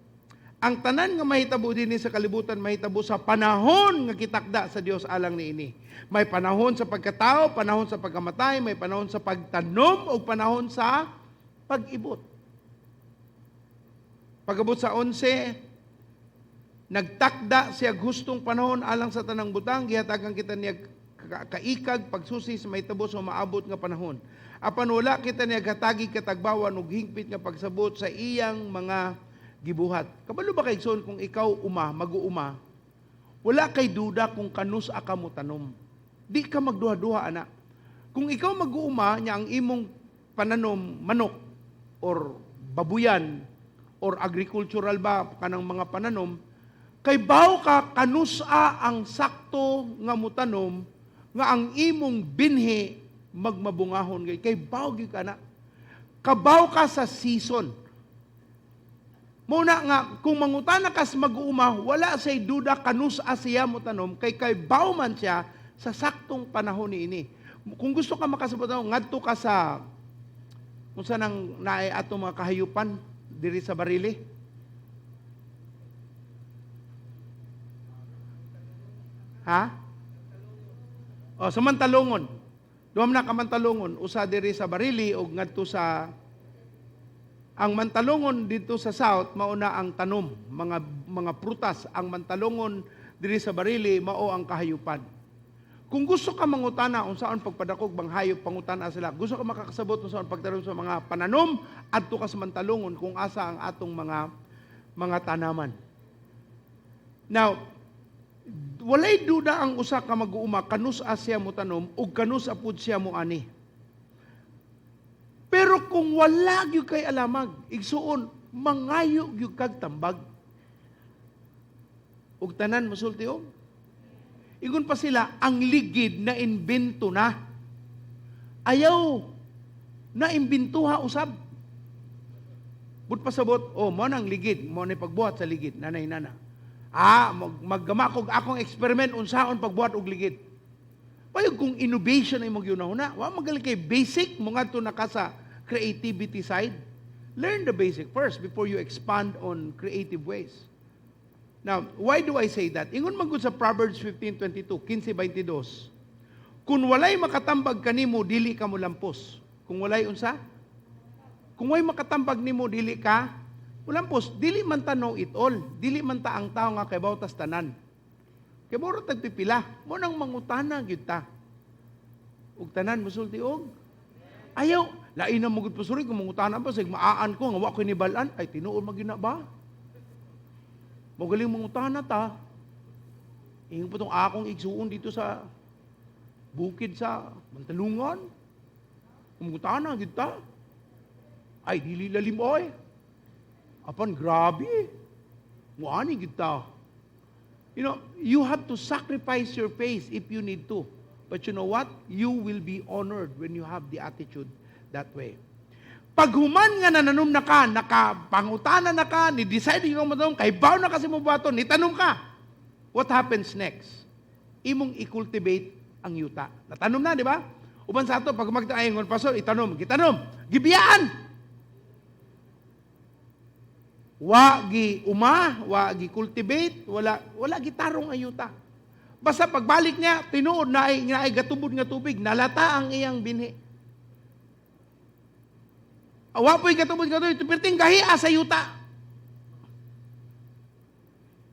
Ang tanan nga mahitabo dinhi sa kalibutan, mahitabo sa panahon nga kitakda sa Dios alang niini. May panahon sa pagkatao, panahon sa pagkamatay, may panahon sa pagtanom, o panahon sa pag-ibot. Pagabot sa 11, nagtakda siya gustong panahon alang sa tanang butang, gihatagan kita niya kaikag, pagsusi sa mahitabo sa maabot nga panahon. Apan wala kita niya gatagi katagbawan ug hingpit nga pagsabot sa iyang mga gibuhat. Kabalo ba kay son kung ikaw mag-uuma, wala kay duda kung kanus aka mo tanom. Di ka magduha-duha ana. Kung ikaw mag-uuma nya ang imong pananom manok or babuyan or agricultural ba kanang mga pananom, kay baw ka kanusa ang sakto nga mutanom nga ang imong binhi magmabungahon kay baw gyud kana. Kabaw ka sa season. Muna nga, kung mangutana kas mag-uuma, wala say duda kanus siya mo tanom, kay bauman siya sa saktong panahon niini. Kung gusto ka makasabot, ngadto ka sa, kung saan ang naay ato mga kahayupan, diri sa Barili. Ha? O, sa Mantalongon. Duham na ka Mantalongon, usa diri sa Barili, o ngadto sa ang Mantalongon dito sa south mauna ang tanom, mga prutas. Ang Mantalongon diri sa Barili mao ang kahayupan. Kung gusto ka mangutana unsaon pagpadakog bang hayop pangutana sila, gusto ka makakasabot unsaon pagtanom sa mga pananom adto ka sa Mantalongon kung asa ang atong mga tanaman. Now, walay duda ang usa ka mag-uuma kanus siya mo tanom ug kanus apud siya mo ani. Pero kung wala gyud kay alamag, igsuon, mangayo gyud kag tambag. Ug tanan mosulti og. Ingon pa sila, ang ligid na imbento na. Ayaw na imbintuha usab. But pasabot, mo nang ligid, mo na pagbuhat sa ligid, nanay-nana. Maggamakog akong experiment unsaon pagbuhat og ligid. Payag kung innovation ay magyunahuna, wa magaling kay basic mo ngadto na ka sa creativity side. Learn the basic first before you expand on creative ways. Now, why do I say that? Ingon man gud sa Proverbs 15:22, 15:22. Kung walay makatambag kanimo dili ka mo lampos. Kung walay unsa? Kung walay makatambag nimo dili ka mo lampos. Dili man ta know it all. Dili man ta ang tao nga kay bawtas tanan. Kay moro tagpipila, mo nang mangutana gyud ta. Ug tanan mosulti og ayaw Lain na magud pasuri kung mangutanan pa sig maaan ko nga wa ko nibalan ay tinuod magina ba? Magaling mangutana ta. Ingon po tong akong igsuon dito sa bukid sa Mantalungan. Mangutana gid ta. Ay dili lalim oy. Apan grabe. Muani gid ta. You know, you have to sacrifice your pace if you need to. But you know what? You will be honored when you have the attitude that way. Pag human nga nananom na ka, nakapangutana na ka, ni-decide yung matanong, kay baw na kasi mo bato, nitanong ka. What happens next? Imong i-cultivate ang yuta. Natanom na, di ba? Uban sa ato, pag magtaayon, pastor, itanom, gitanom, gibiyaan. Wa gi cultivate, wala gitarong ang yuta. Basta pagbalik niya, tinuod na ay gatubod nga tubig, nalata ang iyang binhi. Awapoy katubod ka ito, perting kahia sa yuta.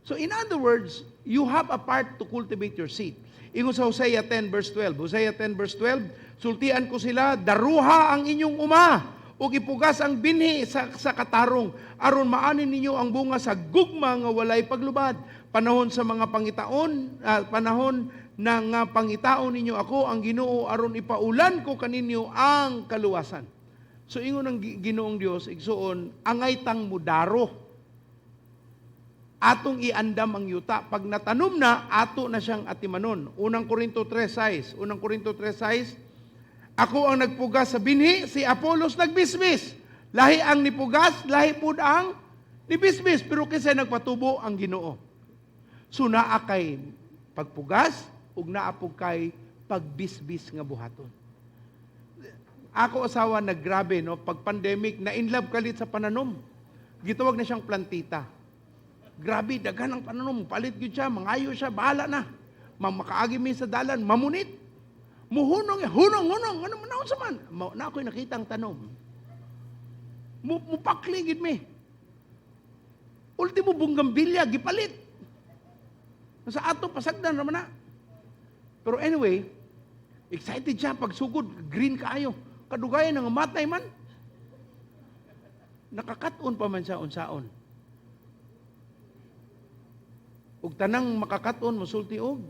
So in other words, you have a part to cultivate your seed. Ingon sa Hosea 10 verse 12. Hosea 10 verse 12, sultian ko sila, daruha ang inyong uma, o ipugas ang binhi sa katarong, aron maanin ninyo ang bunga sa gugma nga walay paglubad. Panahon sa mga pangitaon, panahon ng pangitaon ninyo ako, ang Ginoo, aron ipaulan ko kaninyo ang kaluwasan. So ingon ng Ginoong Dios, igsuon, angay tang mudaro. Atong iandam ang yuta. Pag natanom na, ato na siyang atimanon. Unang Korinto 3:6. Unang Korinto 3:6. Ako ang nagpugas sa binhi, si Apolos nagbisbis. Lahi ang nipugas, lahi pud ang nibisbis. Pero kasi nagpatubo ang Ginoo. So naa kay pagpugas, ug naa pud kay pagbisbis nga buhaton. Ako asawa naggrabe, no? Pag pandemic, na-inlove kalit sa pananom. Gitawag na siyang plantita. Grabe, daghan ang pananom. Palit yun siya, mangayo siya, bahala na. Makaagi mi sa dalan, mamunit. Muhunong, hunong. Ano manahon sa man? Na ako'y nakita ang tanom. Mupakligid mi. Ultimo bunggambilya, gipalit. Sa ato, pasagdan naman na. Pero anyway, excited siya pag sugod, green kaayo. Kadugayan nga matay man. Nakakaton pa man siya unsaon. Ug tanang makakaton mosulti og.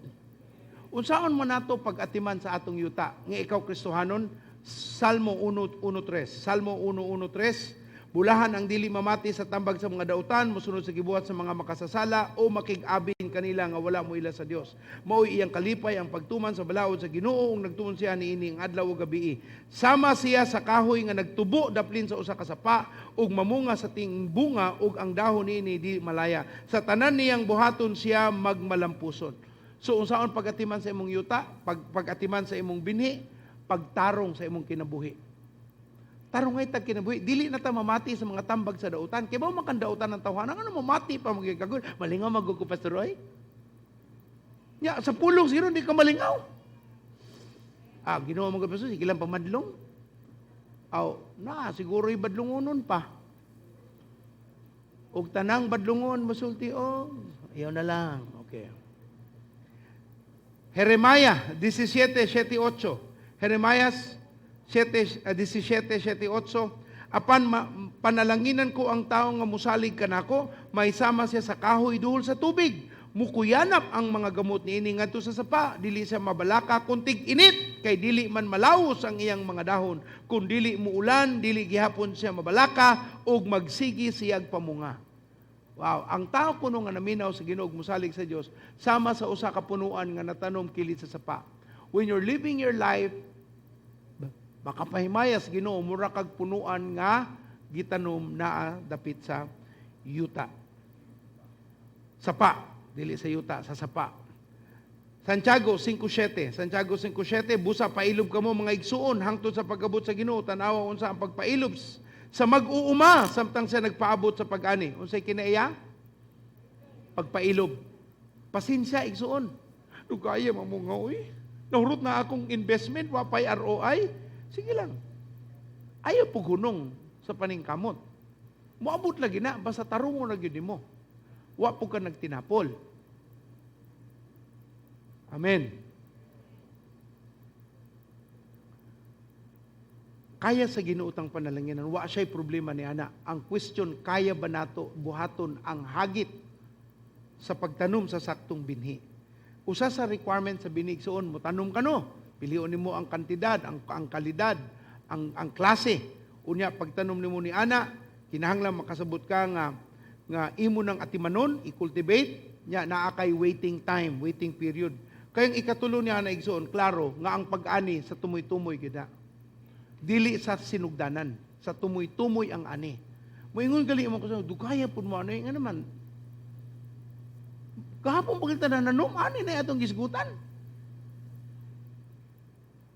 Unsaon man nato pag-atiman sa atong yuta nga ikaw Kristohanon? Salmo 1:1-3. Salmo 1:1-3. Bulahan ang dili mamati sa tambag sa mga dautan, mosunod sa gibuhat sa mga makasasala, o makig-abin kanila nga wala mo ila sa Dios. Mao'y iyang kalipay ang pagtuman sa balaod sa Ginoo, ug nagtuon siya niini ang adlaw ug gabi. Sama siya sa kahoy nga nagtubo daplin sa usa ka sapa, ug mamunga sa ting bunga, ug ang dahon niini di malaya. Sa tanan niyang buhaton siya magmalampuson. So unsaon pag-atiman sa imong yuta, pag-atiman sa imong binhi, pagtarong sa imong kinabuhi. Tarong ay tag kinabuhi, dili na ta mamati sa mga tambag sa dautan. Kaya ba makandautan ng tawhanan? Ano mamati pa magigagod? Malingaw magkuku, Pastor Roy? Ya, sa pulong sino di ka malingaw? Ginawa mga Pastor, sige lang pamadlong. Siguro badlungonon pa. Og tanang badlungon, masulti, ayaw na lang. Okay. Jeremiah 17:7-8. Jeremiah 17:7-8, apan panalanginan ko ang tao nga musalig kanako, may sama siya sa kahoy duhol sa tubig. Mukuyanap ang mga gamot niini ngadto sa sapa, dili siya mabalaka kuntig init, kay dili man malawos ang iyang mga dahon. Kung dili muulan, dili gihapon siya mabalaka, ug magsigi siyag pamunga. Wow, ang tao kuno nga naminaw sa Ginoo ug musalig sa Dios, sama sa usa ka punuan nga natanom kilid sa sapa. When you're living your life, makapahimayas Ginoo mura kag punuan nga gitanom naa dapit sa yuta. Sapa, dili sa yuta, sa sapa. Santiago 5:7. Santiago 5:7, busa pailob kamo mga igsuon hangtod sa pag-abot sa Ginoo, tan-awa unsa ang pagpailob sa mag-uuma samtang siya nagpaabot sa pag-ani. Unsay kinaiya? Pagpailob. Pasensya igsuon. Dugaya mamungaw nahurot na akong investment wa pay ROI. Sige lang. Ayaw po hunong sa paningkamot. Muabot lagi na, basta tarungo na yun mo. Wa po ka nagtinapol. Amen. kaya sa ginuotang panalanginan, wa siya'y problema ni ana. Ang question, kaya ba nato buhaton ang hagit sa pagtanom sa saktong binhi? Usa sa requirement sa binigsoon mo, tanom ka no. Pilion nimo ang kantidad, ang kalidad, ang klase. Unya, pagtanom nimo ni ana, kinahanglan makasabot ka nga imo ng atimanon, i-cultivate, nya naa kay waiting time, waiting period. Kayang ikatulo niya na igsoon, klaro, nga ang pag-ani sa tumoy-tumoy gida. Dili sa sinugdanan, sa tumoy-tumoy ang ani. Moingon gali mo ko sa dugaya pud mo ano nga naman. Kahapon pagkita na nanom, ani na atong gisgutan.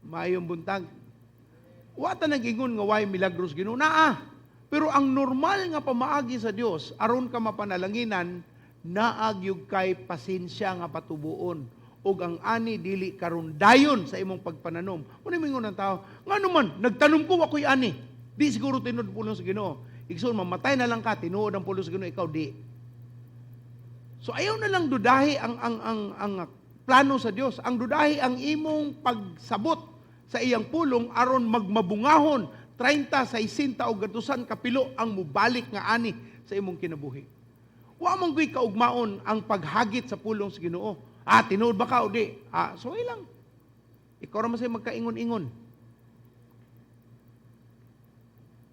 Mayong buntag. Wata nag-ingon nga way milagros Ginoo naa. Pero ang normal nga pamaagi sa Dios aron ka mapanalanginan, naagyug kay pasensya nga patubuon. Og ang ani dili karon dayon sa imong pagpananom. Uno mingon ng tao, nga naman, nagtanom ko ako'y ani. Di siguro tinuod pulong sa Ginoo. Igsoon, mamatay na lang ka, tinuod ang pulong sa Ginoo, ikaw di. So ayaw na lang dudahi ang plano sa Dios. Ang dudahi ang imong pagsabot sa iyang pulong aron magmabungahon 30, 60 o gatusan kapilo ang mubalik nga ani sa imong kinabuhi. Wa man gyud kaugmaon ang paghagit sa pulong sa Ginoo. Tinuod ba ka o di? So ilang. Ikaw raman sa'yo magkaingon-ingon.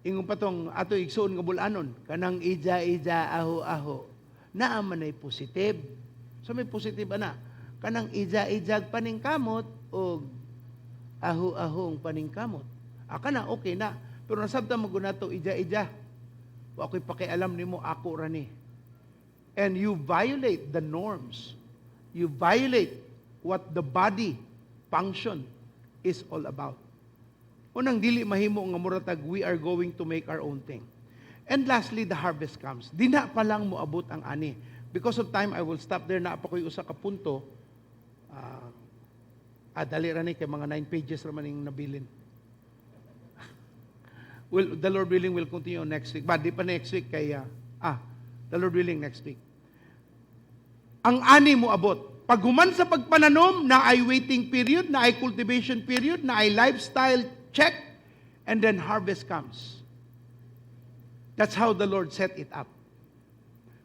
Ingon pa tong ato igsoon nga bulanon. Kanang ija-ija, aho-aho. Naaman ay positive. So may positive ana. Kanang ija-ijag paningkamot o aho-ahong paningkamot. Kana okay na. Pero nasabta magunato ija-ija. Wa ako'y pakialam nimo ako rani. And you violate the norms. You violate what the body function is all about. Unang dili mahimo nga muratag we are going to make our own thing. And lastly, the harvest comes. Di na pa lang moabot ang ani. Because of time, I will stop there. Na pa ko'y usa ka punto. Dali rani kay mga 9 pages raman yung nabilin. Well, the Lord willing will continue next week. But di pa next week kaya the Lord willing next week. Ang ani mo abot. Pag human sa pagpananom, na ay waiting period, na ay cultivation period, na ay lifestyle check, and then harvest comes. That's how the Lord set it up.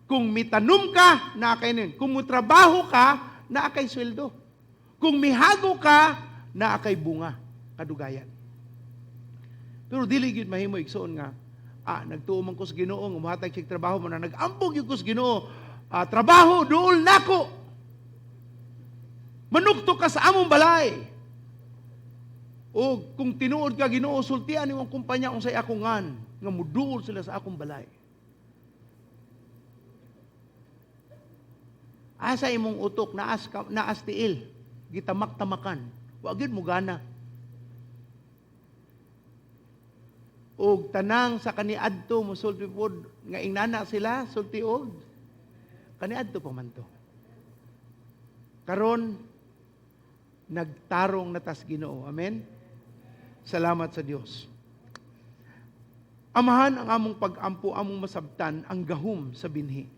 Kung mitanom ka, na kay nun. Kung mutrabaho ka, na kay sweldo. Kung mihago ka, na kay bunga, kadugayan. Pero dili gyud mahimo igsoon nga, nagtuo man ko sa Ginoo, umuhatag sig trabaho man, nag-ambog gyud ko sa Ginoo, trabaho, duol nako. Manukto ka sa among balay. O kung tinuod ka Ginoo, sultian imong kumpanya unsay akong ngan, nga muduol sila sa akong balay. Asa imong utok, naas tiil, gitamak-tamakan, wa gyud mo gana. Og tanang sa kaniadto mosulti pod nga ingnana sila sultiod. Kaniadto pa man to. Karon nagtarong natas Ginoo. Amen. Salamat sa Dios. Amahan ang among pag-ampo, among masabtan ang gahom sa binhi.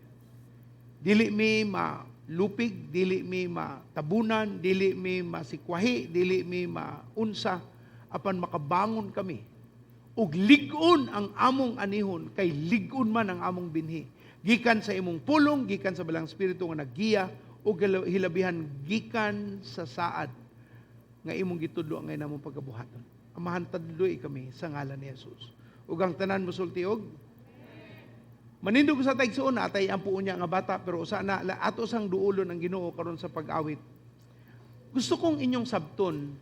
Dili mi malupig, dili mi matabunan, dili mi masikwahi, dili mi maunsa apan makabangon kami. Ug lig-on ang among anihon, kay lig-on man ang among binhi. Gikan sa imong pulong, gikan sa balang espiritu nga naggiya, ug hilabihan gikan sa saad nga imong gitudlo ang namong pagkabuhaton. Amahan tadloy kami sa ngalan ni Jesus. Ug ang tanan mosulti og manindog sa taigsuon atay ang puon niya nga bata, pero usa na ato sang duolon ang Ginoo karon sa pag-awit. Gusto kong inyong sabton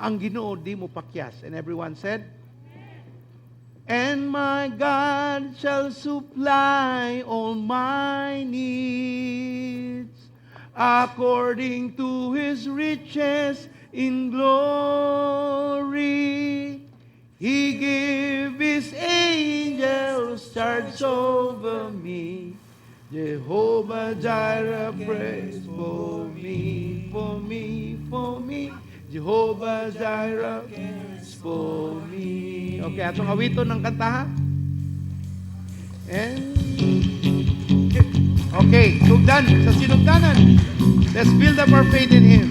ang Ginoo di mo pakyas. And everyone said, and my God shall supply all my needs according to His riches in glory. He gave His angels charge over me. Jehovah Jireh prays for me, for me, for me. Jehovah Jireh prays for me. Okay, atong awiton ng kanta ha. And okay, sugdan sa sinugdanan. Let's build up our faith in Him.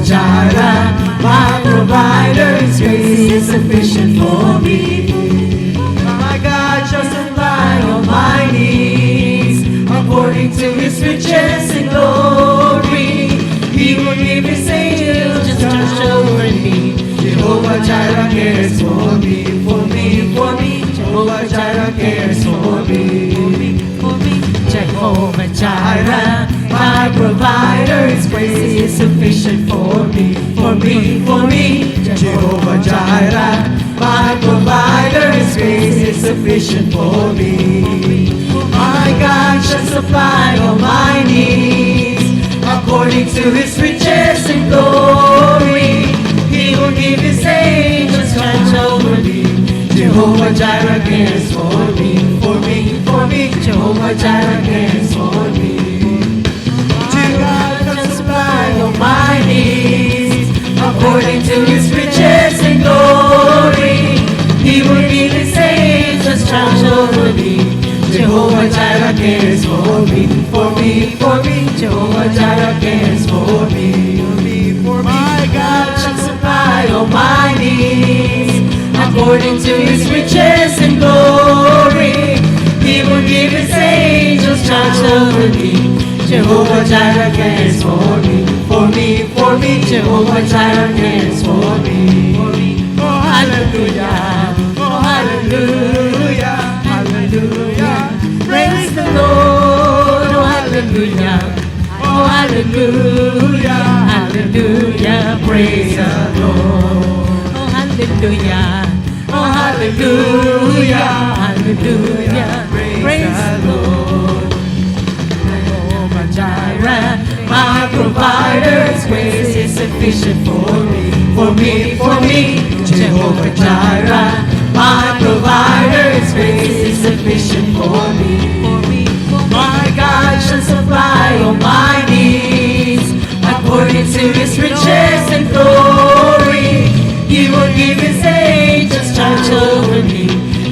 Jireh, my provider, His grace is sufficient for me. My God shall supply all my needs according to His riches and glory. He will give His angels charge over me. Jehovah Jireh cares for me, for me, for me. Jehovah Jireh cares for me, for me. Jehovah Jireh, my provider, His grace is sufficient for me, for me, for me. Jehovah Jireh, my provider, His grace is sufficient for me. My God shall supply all my needs according to His riches and glory. He will give His angels charge over me. Jehovah Jireh cares for me, for me, for me. Jehovah Jireh cares for me. God shall supply all my needs according to His riches and glory. He will give His angels charge over me. Jehovah Jireh cares for me, for me, for me. Jehovah Jireh cares for me, for me, for me. My God shall supply all my needs according to His riches and glory. He will give His angels charge over me. Jehovah Jireh cares for me, for me, for me. Jehovah Jireh cares for me, for me. Oh hallelujah, oh hallelujah, hallelujah. Praise the Lord, oh hallelujah, oh hallelujah, hallelujah. Praise the Lord, oh hallelujah, oh hallelujah, hallelujah. Praise the Lord. Jehovah Jireh, my provider, His grace is sufficient for me, for me, for me. Jehovah Jireh, my provider, His grace is sufficient for me, for me. My God shall supply all my needs according to His riches and glory. He will give His angels charge over me.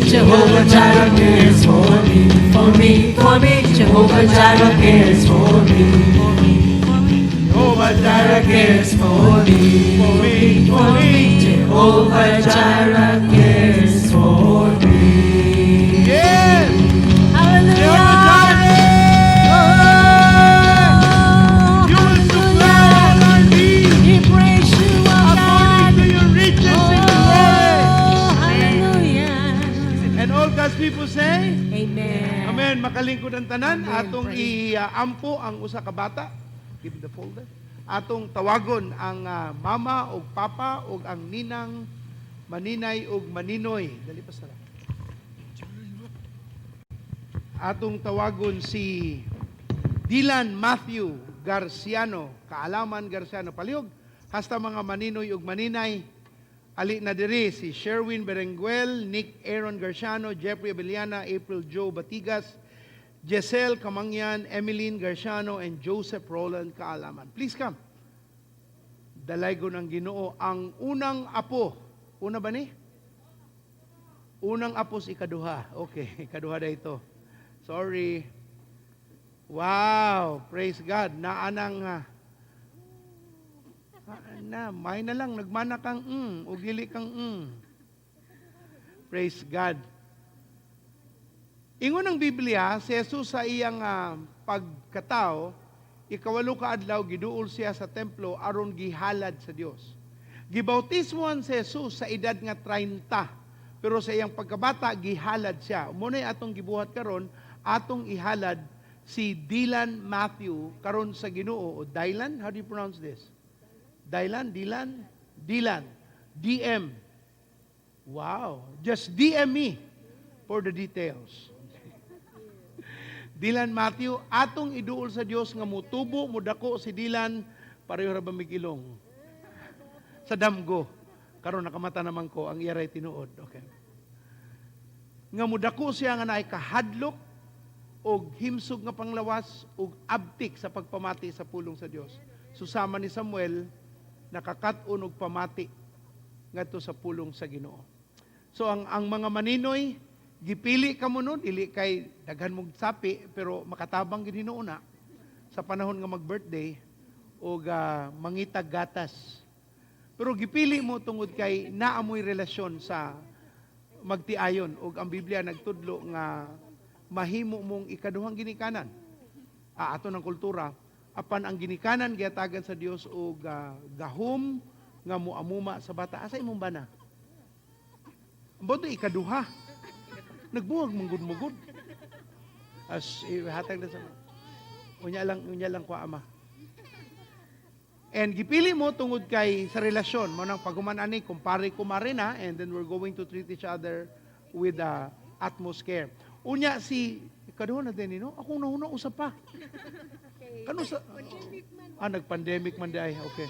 Jehovah Jireh cares for me, for me, for me. Jehovah Jireh cares for me, for me, for me. Jehovah Jireh cares for me, for me, for me. Jehovah Jireh cares for me. Yes! Hallelujah! You will supply all our needs We praise you, O according God. to your riches and glory. Hallelujah. And all God's people say, Amen. Amen. Makalingkod ang tanan. Amen. Atong Praise. iampo ang usa ka bata. Give me the folder. Atong tawagon ang mama o papa o ang ninang, maninay o maninoy. Dali pa sara. Atong tawagon si Dylan Matthew Garciano, Kaalaman Garciano Palihog. Hasta mga maninoy ug maninay, ali na diri si Sherwin Berenguel, Nick Aaron Garciano, Jeffrey Abeliana, April Joe Batigas, Jeselle Camangyan, Emeline Garciano, and Joseph Roland Kaalaman. Please come. Dalaygon ang Ginoo ang unang apo. Una ba ni? Unang apo si ikaduha. Okay, ikaduha na ito. Sorry. Wow, praise God. Naanang may na lang nagmana kang o dili kang Praise God. Ingon ang Biblia, si Jesus sa iyang pagkatao, ikawalo ka adlaw giduol siya sa templo aron gihalad sa Dios. Gibautismohan si Jesus sa edad nga 30, pero sa iyang pagkabata gihalad siya. Munay atong gibuhat karon, atong ihalad si Dylan Matthew karon sa Ginoo o Dylan, how do you pronounce this? Dylan. DM. Wow. Just DM me for the details. Dylan Matthew, atong iduol sa Dios nga mutubo, mudako si Dylan, pareho ra ba migilong? Sa damgo. Karon nakamata naman ko, ang iyaray tinuod. Okay. Nga mudako siya nga naay kahadlok, og himsog nga panglawas, og abtik sa pagpamati sa pulong sa Dios. Susama ni Samuel, nakakat-on og pamati ngadto sa pulong sa Ginoo. So ang mga maninoy, gipili ka mo nun, dili kay daghan mong sapi, pero makatabang gid hinuuna sa panahon nga mag-birthday, o mangitag gatas. Pero gipili mo tungod kay naamoy relasyon sa magtiayon ug ang Biblia nagtudlo nga mahimo mong ikaduhang ginikanan. Ato ng kultura apan ang ginikanan gihatagan sa Dios og gahom nga muamuma sa bata. Asa imong bana? Ambo ikaduha. Nagbuwag manggud-mugod. As ihatag na sa unya lang ko ama. And gipili mo tungod kay sa relasyon mo nang paghuman ani kumpare-kumare na, and then we're going to treat each other with utmost care. Unya si kaduha na din no? Ako nauna usap pa. Kano sa nag-pandemic man day. Okay.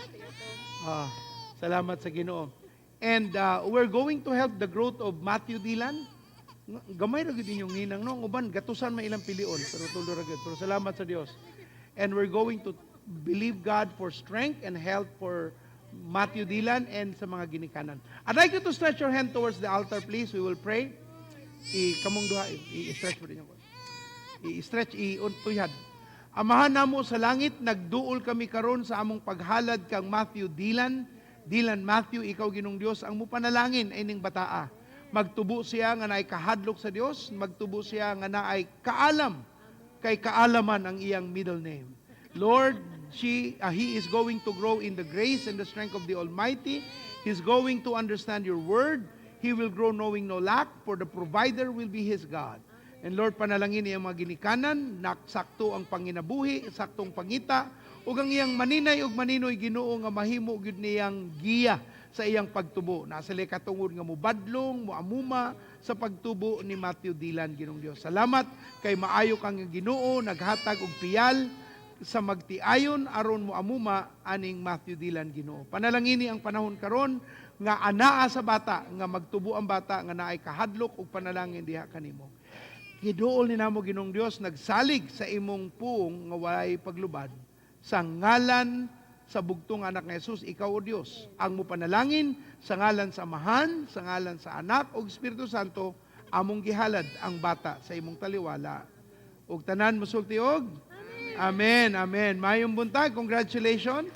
Salamat sa Ginoo. And we're going to help the growth of Matthew Dilan. Gamay ra gid inyong ninang no, uban gatusan man ilang pilion pero tulo ra gid. Pero salamat sa Dios. And we're going to believe God for strength and health for Matthew Dilan and sa mga ginikanan. I'd like you to stretch your hand towards the altar, please. We will pray. Kamong duha, i-stretch mo din yung i-stretch, i-untuyad. Amahan namo sa langit, nagduol kami karon sa among paghalad kang Matthew Dilan. Dilan Matthew, ikaw Ginong Dios, ang mupanalangin ay ning bataa. Magtubo siya nga naay kahadlok sa Dios, magtubo siya nga naay kaalam, kay kaalaman ang iyang middle name. Lord, he is going to grow in the grace and the strength of the Almighty. He's going to understand your word. He will grow knowing no lack, for the provider will be his God. And Lord, panalangin iyang mga ginikanan, naksakto ang panginabuhi, saktong pangita, ug ang iyang maninay ug maninoy Ginoo nga mahimo gyud niyang giya sa iyang pagtubo. Nasa katungod nga mubadlong, muamuma sa pagtubo ni Matthew Dilan, Ginong Dios. Salamat kay maayo kang Ginoo, naghatag og piyal sa magtiayon aron mo amuma aning Matthew Dilan, Ginoo. Panalangini ang panahon karon nga anaa sa bata, nga magtubo ang bata nga naay kahadlok ug panalangin diha kanimo. Giduol ni namo Ginong Dios, nagsalig sa imong puong nga walay paglubad sa ngalan sa bugtong anak ni Jesus, ikaw o Dios, ang mo panalangin sa ngalan sa Amahan, sa ngalan sa Anak ug Espiritu Santo, among gihalad ang bata sa imong taliwala. Ug tanan mosulti og Amen, amen. Mayong buntag, congratulations.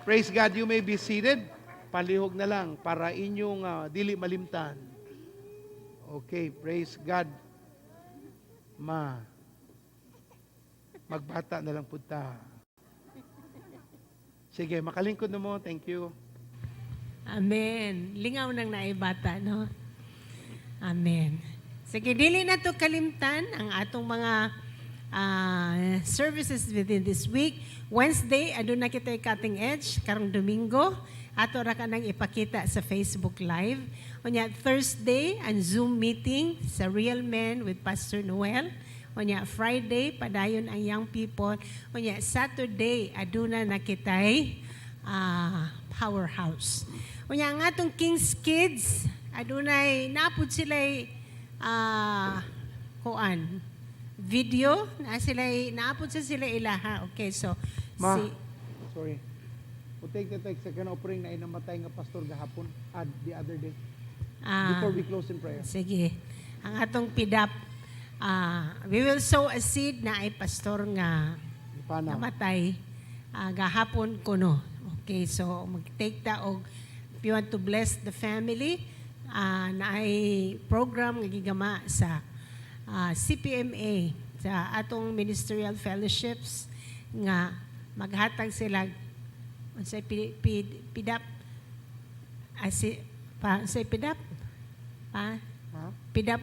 Praise God, you may be seated. Palihog na lang para inyong dili malimtan. Okay, praise God. Magbata na lang punta. Sige, makalingkod na mo. Thank you. Amen. Lingaw nang naibata, no? Amen. Sige, dili na to kalimtan ang atong mga services within this week. Wednesday, aduna kita cutting edge. Karong Domingo, ato ra ka nang ipakita sa Facebook Live. Unya, Thursday, ang Zoom meeting sa Real Men with Pastor Noel. Unya, Friday, padayon ang young people. Unya, Saturday, aduna na kitay powerhouse. Unya, ang atong King's Kids, adunay, napod sila'y video, naapod sa sila ilaha. Okay, so, Sorry. Take the text, sa offering na inamatay nga pastor gahapon, the other day. Before we close in prayer. Sige. Ang atong pidap, we will sow a seed na ay pastor nga namatay gahapon kuno. Okay, so mag-take ta og if you want to bless the family, na ay program nga gigama sa CPMA sa atong ministerial fellowships nga maghatag sila sa pidap pidap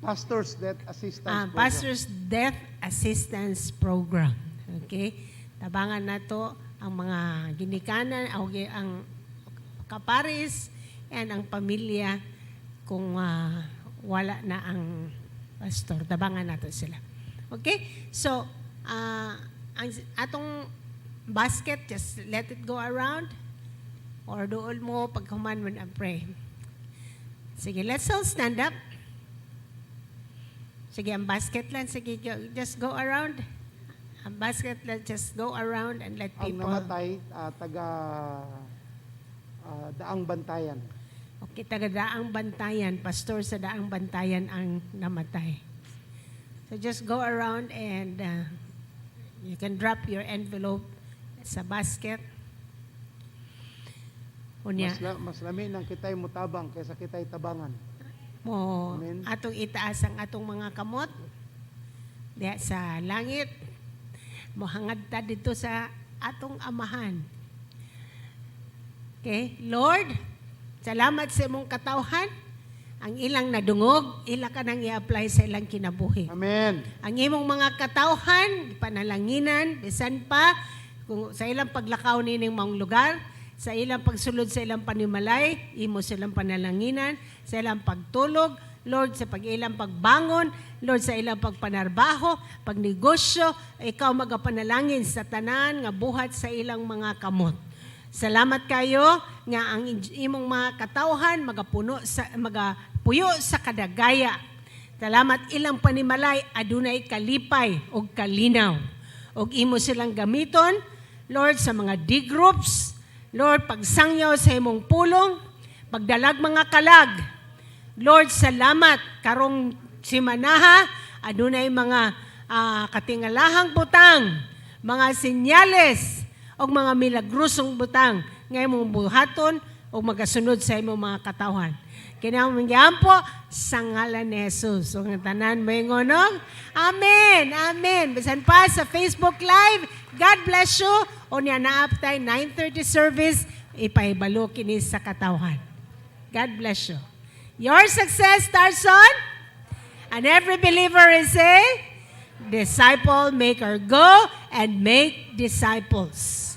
Pastor's Death Assistance Program. Pastor's Death Assistance Program. Okay? Tabangan nato ang mga ginikanan, ang kapares, and ang pamilya kung wala na ang pastor. Tabangan nato sila. Okay? So, ang atong basket, just let it go around. Or doon mo paghuman mo and pray. Sige, let's all stand up. Sige, ang basket lang, sige, just go around. Ang basket lang, just go around and let people... Ang namatay, taga Daang Bantayan. Okay, taga Daang Bantayan, pastor sa Daang Bantayan ang namatay. So just go around and you can drop your envelope sa basket. Unya, Mas lami nang kitay mutabang kaysa kitay tabangan. mo Amen. atong itaas ang atong mga kamot diha sa langit. Mohangad ta dito sa atong amahan. Okay, Lord, salamat sa imong katawhan. Ang ilang nadungog, ila ka nang i-apply sa ilang kinabuhi. Amen. Ang imong mga katawhan, panalanginan, bisan pa, kung sa ilang paglakaw nining mga lugar, sa ilang pagsulod sa ilang panimalay, imo silang panalanginan, sa ilang pagtulog, Lord, sa pag-ilang pagbangon, Lord, sa ilang pagpanarbaho, pagnegosyo, ikaw magapanalangin sa tanan nga buhat sa ilang mga kamot. Salamat kayo nga ang imong mga katawhan magapuyo sa kadagaya. Salamat ilang panimalay adunay kalipay o kalinaw. Og imo silang gamiton, Lord, sa mga D-groups, Lord, pagsangyaw sa imong pulong, pagdalag mga kalag. Lord, salamat karong simanaha, adunay mga katingalahang butang, mga senyales, o mga milagrosong butang nga imong buhaton o magasunod sa imong mga katawhan. Kinamangyan po sa ngalan ni Jesus. So, ang tanan mo yung ngonong, Amen! Amen! Bisan pa sa Facebook Live, God bless you. O niya naaptay, 9:30 service, ipahibalo kini sa katawhan. God bless you. Your success starts on, and every believer is a disciple, maker, go and make disciples.